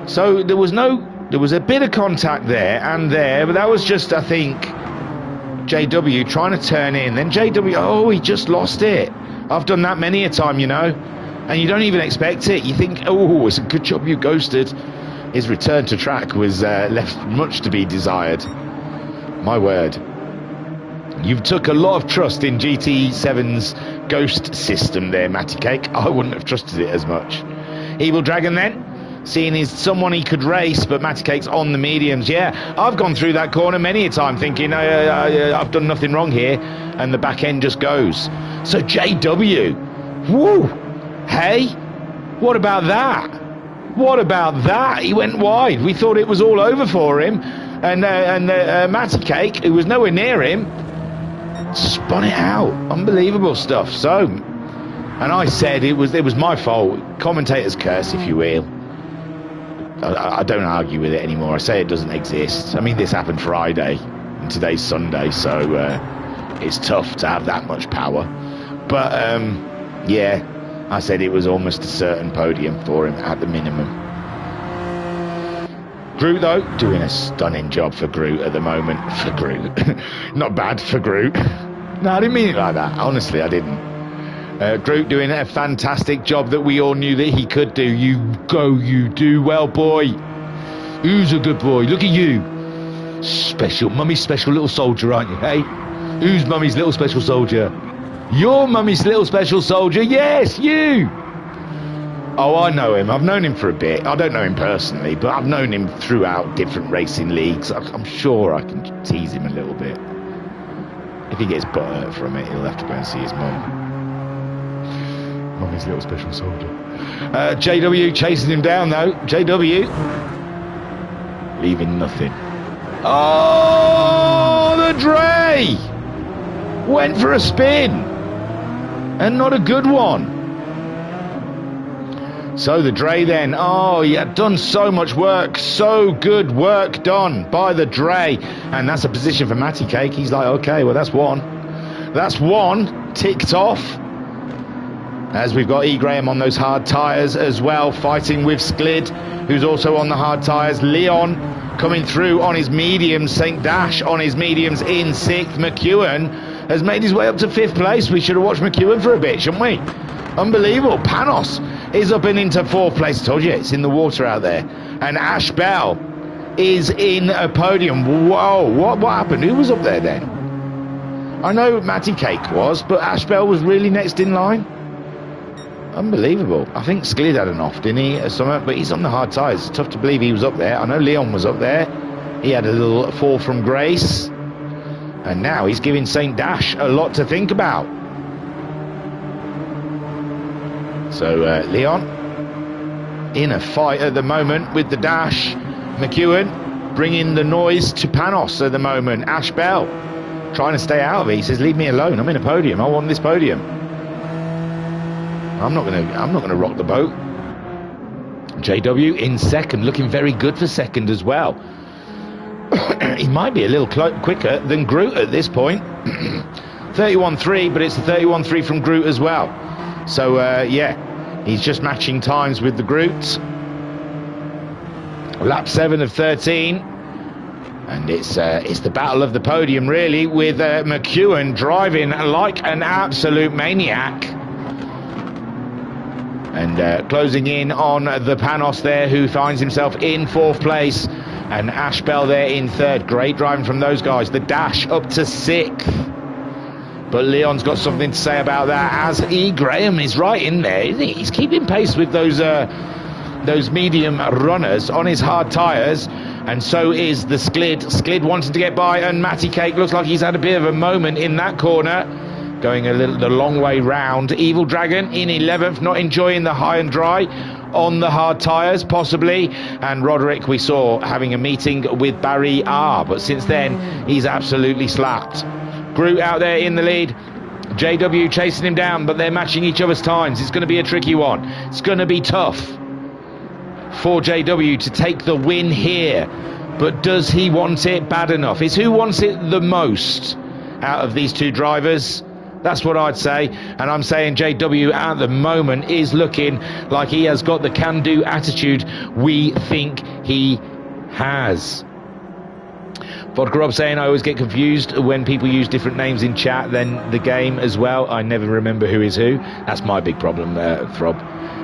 So there was a bit of contact there and there, but that was just, I think... JW trying to turn in, then JW, oh, he just lost it. I've done that many a time, you know, and you don't even expect it. You think, oh, it's a good job you ghosted. His return to track was left much to be desired. My word. You've took a lot of trust in GT7's ghost system there, Matty Cake. I wouldn't have trusted it as much. Evil Dragon then, seeing he's someone he could race, but Matty Cake's on the mediums. Yeah, I've gone through that corner many a time thinking I've done nothing wrong here, and the back end just goes. So JW, woo, hey, what about that? What about that? He went wide. We thought it was all over for him, and Matty Cake, who was nowhere near him, spun it out. Unbelievable stuff. So, and I said it was my fault. Commentator's curse, if you will. I don't argue with it anymore. I say it doesn't exist. I mean, this happened Friday, and today's Sunday, so it's tough to have that much power. But yeah, I said it was almost a certain podium for him at the minimum. Groot, though, doing a stunning job for Groot at the moment. For Groot. Not bad for Groot. No, I didn't mean it like that. Honestly, I didn't. Groot doing a fantastic job that we all knew that he could do. You go, you do well, boy. Who's a good boy? Look at you. Special, mummy's special little soldier, aren't you, hey? Who's mummy's little special soldier? You're mummy's little special soldier. Yes, you. Oh, I know him. I've known him for a bit. I don't know him personally, but I've known him throughout different racing leagues. I'm sure I can tease him a little bit. If he gets butthurt from it, he'll have to go and see his mum. Mummy's little special soldier. JW chasing him down, though. JW leaving nothing. Oh, the Dre went for a spin, and not a good one. So the Dre then, oh, he had done so much work, so good work done by the Dre, and that's a position for Matty Cake. He's like, okay, well, that's one. That's one ticked off. As we've got E. Graham on those hard tyres as well, fighting with Sklid, who's also on the hard tyres. Leon coming through on his mediums. St. Dash on his mediums in 6th. McEwen has made his way up to 5th place. We should have watched McEwen for a bit, shouldn't we? Unbelievable. Panos is up and into 4th place. I told you, it's in the water out there. And Ash Bell is in a podium. Whoa, what happened? Who was up there then? I know Matty Cake was, but Ash Bell was really next in line. Unbelievable. I think Sklid had an off, didn't he? But he's on the hard tyres. It's tough to believe he was up there. I know Leon was up there. He had a little fall from grace. And now he's giving St. Dash a lot to think about. So Leon in a fight at the moment with the Dash. McEwen bringing the noise to Panos at the moment. Ash Bell trying to stay out of it. He says, leave me alone. I'm in a podium. I want this podium. I'm not gonna rock the boat. JW in 2nd, looking very good for 2nd as well. He might be a little quicker than Groot at this point. 31.3, but it's a 31.3 from Groot as well. So yeah, he's just matching times with the Groot. Lap 7 of 13, and it's the battle of the podium really, with McEwen driving like an absolute maniac. And closing in on the Panos there, who finds himself in 4th place. And Ash Bell there in 3rd. Great driving from those guys. The Dash up to 6th. But Leon's got something to say about that, as E. Graham is right in there, isn't he? He's keeping pace with those medium runners on his hard tyres. And so is the Sklid. Sklid wanting to get by, and Matty Cake looks like he's had a bit of a moment in that corner. Going the long way round. Evil Dragon in 11th, not enjoying the high and dry on the hard tyres, possibly. And Roderick, we saw, having a meeting with Barry R. But since then, he's absolutely slapped. Groot out there in the lead. JW chasing him down, but they're matching each other's times. It's going to be a tricky one. It's going to be tough for JW to take the win here. But does he want it bad enough? It's who wants it the most out of these two drivers. That's what I'd say, and I'm saying JW at the moment is looking like he has got the can-do attitude we think he has. Vodka Rob saying, I always get confused when people use different names in chat than the game as well. I never remember who is who. That's my big problem, Throb.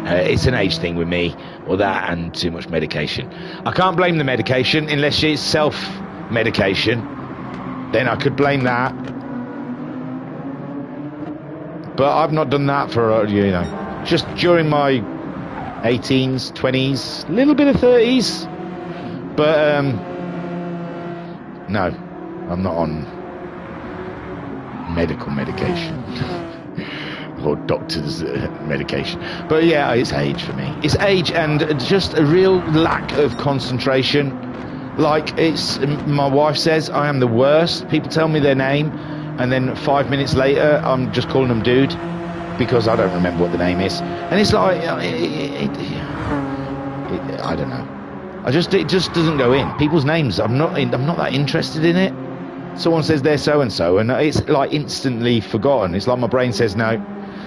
It's an age thing with me, or that and too much medication. I can't blame the medication unless it's self-medication. Then I could blame that. But I've not done that for, just during my 18s, 20s, a little bit of 30s. But, no, I'm not on medical medication or doctor's medication. But yeah, it's age for me. It's age and just a real lack of concentration. Like my wife says, I am the worst. People tell me their name, and then 5 minutes later, I'm just calling them dude because I don't remember what the name is. And it's like, I don't know. It just doesn't go in. People's names, I'm not that interested in it. Someone says they're so-and-so, and it's like instantly forgotten. It's like my brain says, no,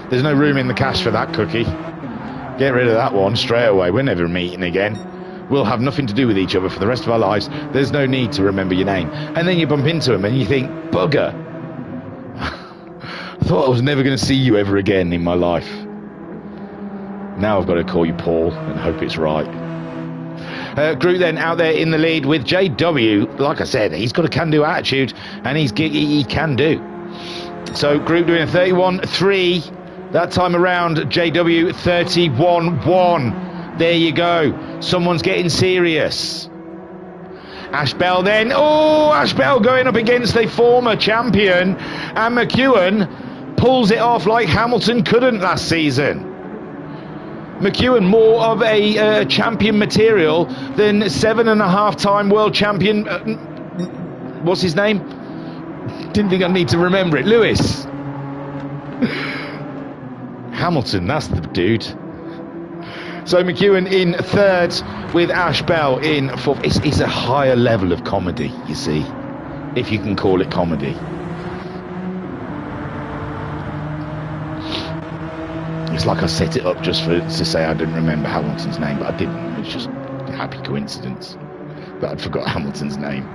there's no room in the cache for that cookie. Get rid of that one straight away. We're never meeting again. We'll have nothing to do with each other for the rest of our lives. There's no need to remember your name. And then you bump into them and you think, bugger. I thought I was never going to see you ever again in my life. Now I've got to call you Paul and hope it's right. Groot then out there in the lead with JW. Like I said, he's got a can-do attitude, and he can do. So Groot doing a 31.3. That time around, JW 31.1. There you go. Someone's getting serious. Ash Bell then. Oh, Ash Bell going up against a former champion. And McEwen pulls it off like Hamilton couldn't last season. McEwen more of a champion material than 7.5-time world champion. What's his name? Didn't think I'd need to remember it. Lewis. Hamilton, that's the dude. So McEwen in third with Ash Bell in fourth. It's a higher level of comedy, you see, if you can call it comedy. It's like I set it up just to say I didn't remember Hamilton's name, but I didn't. It was just a happy coincidence that I'd forgot Hamilton's name.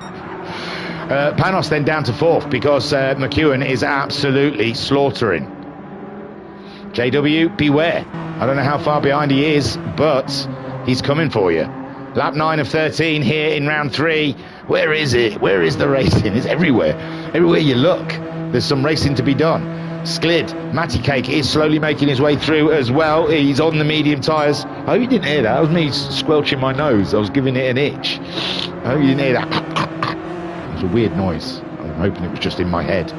Panos then down to fourth because McEwen is absolutely slaughtering. JW, beware. I don't know how far behind he is, but he's coming for you. Lap 9 of 13 here in round 3. Where is it? Where is the racing? It's everywhere. Everywhere you look, there's some racing to be done. Sklid, Matty Cake is slowly making his way through as well. He's on the medium tyres. I hope you didn't hear that. That was me squelching my nose. I was giving it an itch. I hope you didn't hear that. It was a weird noise. I'm hoping it was just in my head.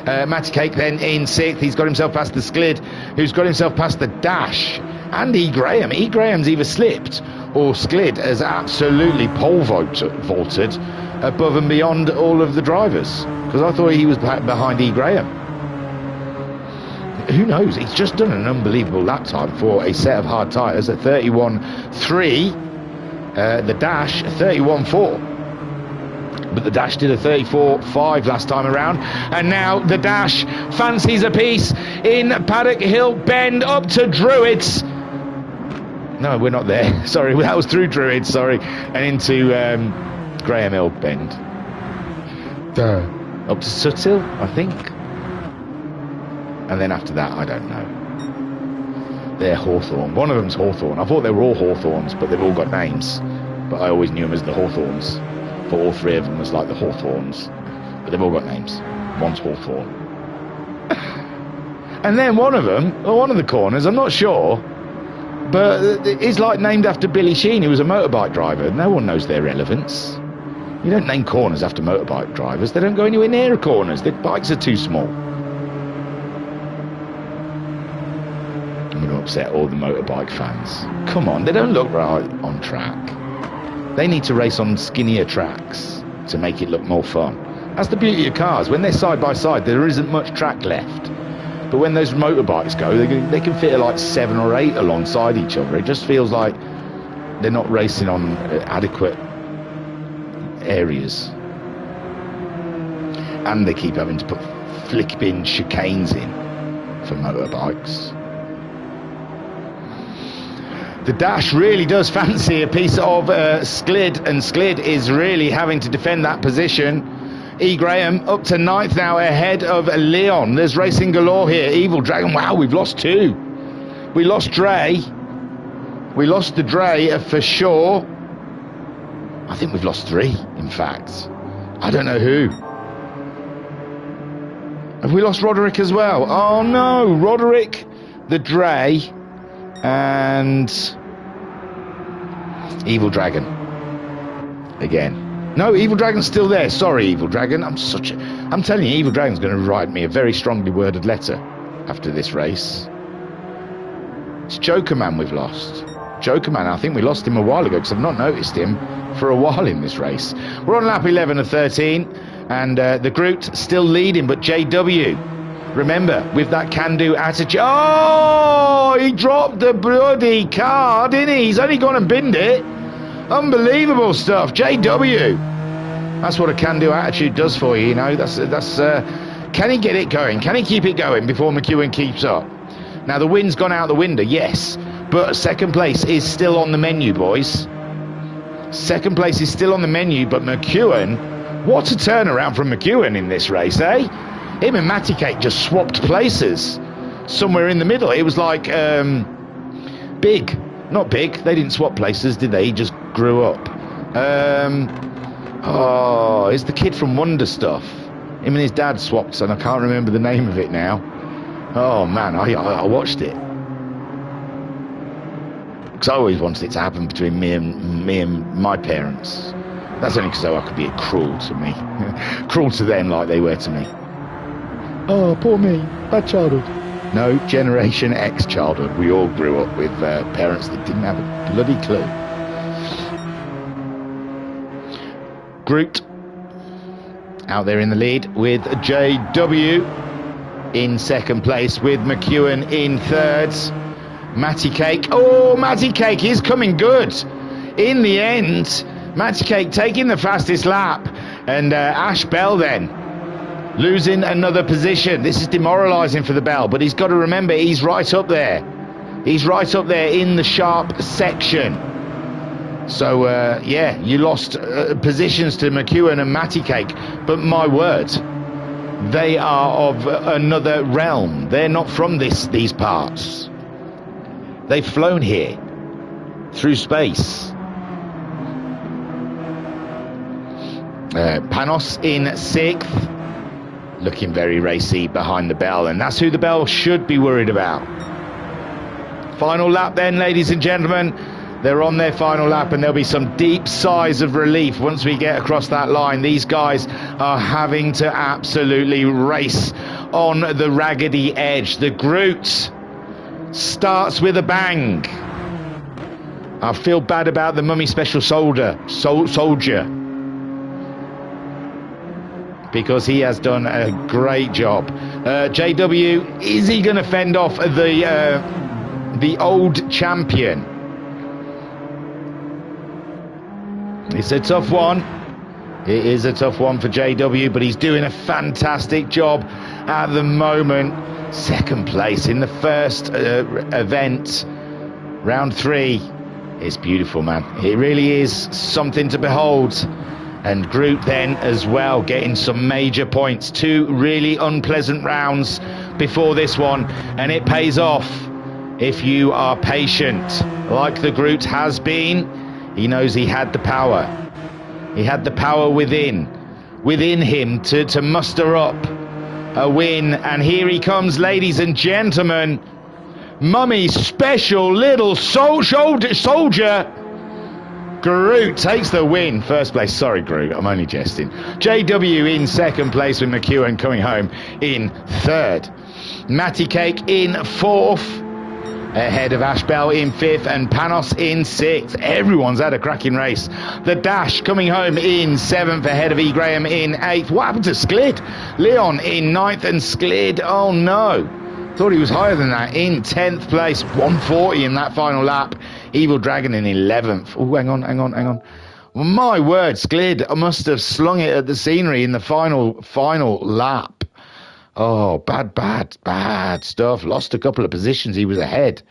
Matty Cake then in 6th. He's got himself past the Sklid, who's got himself past the Dash. And E. Graham. E. Graham's either slipped or Sklid has absolutely pole vaulted above and beyond all of the drivers. Because I thought he was behind E. Graham. Who knows? He's just done an unbelievable lap time for a set of hard tyres at 31.3. The Dash, 31.4. But the Dash did a 34.5 last time around. And now the Dash fancies a piece in Paddock Hill Bend up to Druids. No, we're not there. Sorry, that was through Druids, sorry. And into Graham Hill Bend. Up to Suthill, I think. And then after that, I don't know. They're Hawthorne. One of them's Hawthorne. I thought they were all Hawthorns, but they've all got names. But I always knew them as the Hawthorns. For all three of them was like the Hawthorns. But they've all got names. One's Hawthorne. And then one of them, or one of the corners, I'm not sure, but it's like named after Billy Sheen, who was a motorbike driver. No one knows their relevance. You don't name corners after motorbike drivers. They don't go anywhere near corners. Their bikes are too small. I'm going to upset all the motorbike fans. Come on, they don't look right on track. They need to race on skinnier tracks to make it look more fun. That's the beauty of cars. When they're side by side, there isn't much track left. But when those motorbikes go, they can fit like 7 or 8 alongside each other. It just feels like they're not racing on adequate areas. And they keep having to put flipping chicanes in for motorbikes. The Dash really does fancy a piece of Sklid, and Sklid is really having to defend that position. E. Graham up to 9th now, ahead of Leon. There's racing galore here. Evil Dragon, wow, we've lost 2. We lost Dre. We lost the Dre for sure. I think we've lost 3, in fact. I don't know who. Have we lost Roderick as well? Oh no, Roderick, the Dre, and Evil Dragon. Again. No, Evil Dragon's still there. Sorry, Evil Dragon. I'm telling you, Evil Dragon's going to write me a very strongly worded letter after this race. It's Joker Man we've lost. Joker Man, I think we lost him a while ago because I've not noticed him for a while in this race. We're on lap 11 of 13, and the Groot still leading, but JW, remember, with that can-do attitude. Oh, he dropped the bloody car, didn't he? He's only gone and binned it. Unbelievable stuff. JW. That's what a can-do attitude does for you, you know. That's can he get it going? Can he keep it going before McEwen keeps up? Now, the win's gone out the window, yes, but second place is still on the menu, boys. Second place is still on the menu, but McEwen, what a turnaround from McEwen in this race, eh? Him and Matty Cake just swapped places somewhere in the middle. It was like Big. Not Big. They didn't swap places, did they? He just grew up. Oh, it's the kid from Wonder Stuff. Him and his dad swapped, and I can't remember the name of it now. Oh, man, I watched it. Because I always wanted it to happen between me and my parents. That's only because I could be cruel to me. Cruel to them like they were to me. Oh, poor me. Bad childhood. No, Generation X childhood. We all grew up with parents that didn't have a bloody clue. Groot out there in the lead with JW in second place, with McEwen in third. Matty Cake. Oh, Matty Cake is coming good. In the end, Matty Cake taking the fastest lap. And Ash Bell then losing another position. This is demoralising for the Bell, but he's got to remember he's right up there. He's right up there in the sharp section. So, yeah, you lost positions to McEwen and Matty Cake, but my word, they are of another realm. They're not from these parts. They've flown here through space. Panos in 6th, looking very racy behind the Bell, and that's who the Bell should be worried about. Final lap then, ladies and gentlemen. They're on their final lap, and there'll be some deep sighs of relief once we get across that line. These guys are having to absolutely race on the raggedy edge. The Groot starts with a bang. I feel bad about the Mummy Special Soldier, because he has done a great job. JW, is he going to fend off the old champion? It's a tough one. It is a tough one for JW, but he's doing a fantastic job at the moment. Second place in the first event, round 3. It's beautiful, man. It really is something to behold. And Groot then as well, getting some major points. 2 really unpleasant rounds before this one, and it pays off if you are patient, like the Groot has been. He knows he had the power. He had the power within him to muster up a win. And here he comes, ladies and gentlemen. Mummy's Special Little Soldier. Groot takes the win. First place. Sorry, Groot. I'm only jesting. JW in second place, with McEwen coming home in third. Matty Cake in 4th. Ahead of Ash Bell in 5th and Panos in 6th. Everyone's had a cracking race. The Dash coming home in 7th, ahead of E. Graham in 8th. What happened to Sklid? Leon in 9th, and Sklid, oh no, thought he was higher than that, in 10th place. 140 in that final lap. Evil Dragon in 11th. Oh, hang on. Well, my word, Sklid must have slung it at the scenery in the final lap. Oh, bad stuff. Lost a couple of positions. He was ahead.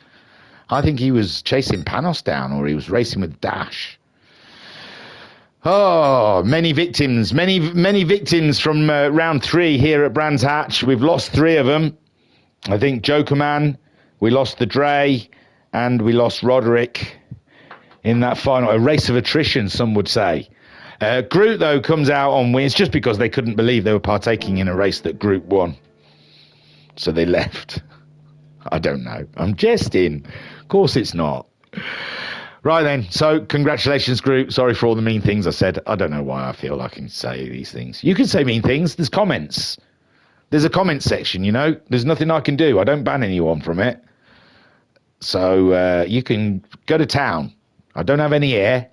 I think he was chasing Panos down, or he was racing with Dash. Oh, many victims from round 3 here at Brands Hatch. We've lost 3 of them. I think Jokerman, we lost the Dre, and we lost Roderick in that final. A race of attrition, some would say. Groot, though, comes out on wins just because they couldn't believe they were partaking in a race that Groot won. So they left. I don't know. I'm jesting. Of course it's not. Right then. So congratulations, Groot. Sorry for all the mean things I said. I don't know why I feel I can say these things. You can say mean things. There's comments. There's a comment section, you know. There's nothing I can do. I don't ban anyone from it. So you can go to town. I don't have any hair.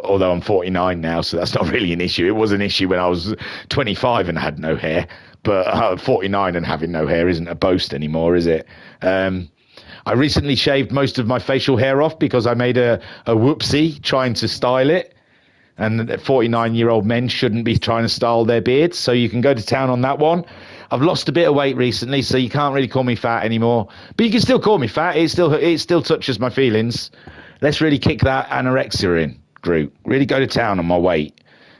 Although I'm 49 now, so that's not really an issue. It was an issue when I was 25 and had no hair. But 49 and having no hair isn't a boast anymore, is it? I recently shaved most of my facial hair off because I made a whoopsie trying to style it. And 49-year-old men shouldn't be trying to style their beards. So you can go to town on that one. I've lost a bit of weight recently, so you can't really call me fat anymore. But you can still call me fat. It still touches my feelings. Let's really kick that anorexia in, Groot. Really go to town on my weight.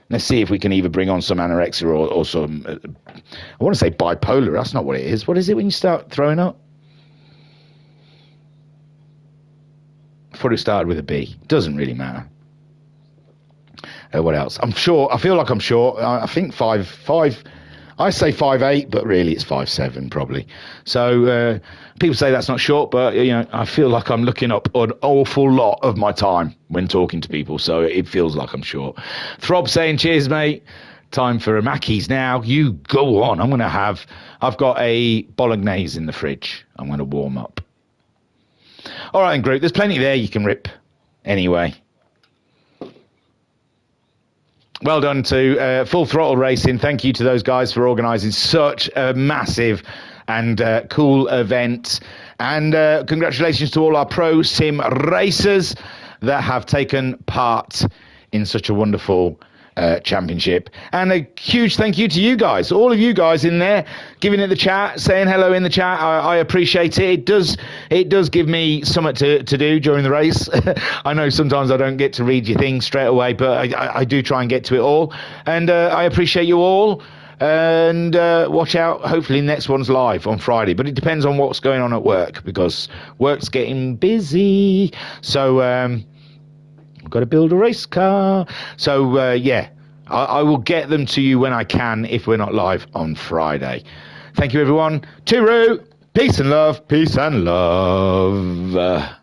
Let's see if we can either bring on some anorexia or some, I want to say bipolar. That's not what it is. What is it when you start throwing up? I thought it started with a B. Doesn't really matter. What else? I'm short. I feel like I'm short. I think 5'5". I say 5'8", but really it's 5'7", probably. So people say that's not short, but you know, I feel like I'm looking up an awful lot of my time when talking to people, so it feels like I'm short. Throb saying, cheers, mate. Time for a Mackey's now. You go on. I've got a bolognese in the fridge. I'm going to warm up. All right, then, Groot. There's plenty there you can rip anyway. Well done to Full Throttle Racing. Thank you to those guys for organising such a massive and cool event. And congratulations to all our pro sim racers that have taken part in such a wonderful championship. And a huge thank you to you guys, all of you guys in there, giving it the chat, saying hello in the chat. I appreciate it. It does give me something to do during the race. I know sometimes I don't get to read your things straight away, but I do try and get to it all. And I appreciate you all. And watch out, hopefully next one's live on Friday, but it depends on what's going on at work, because work's getting busy. So I've got to build a race car. So yeah, I will get them to you when I can, if we're not live on Friday. Thank you, everyone. Tooroo. Peace and love. Peace and love.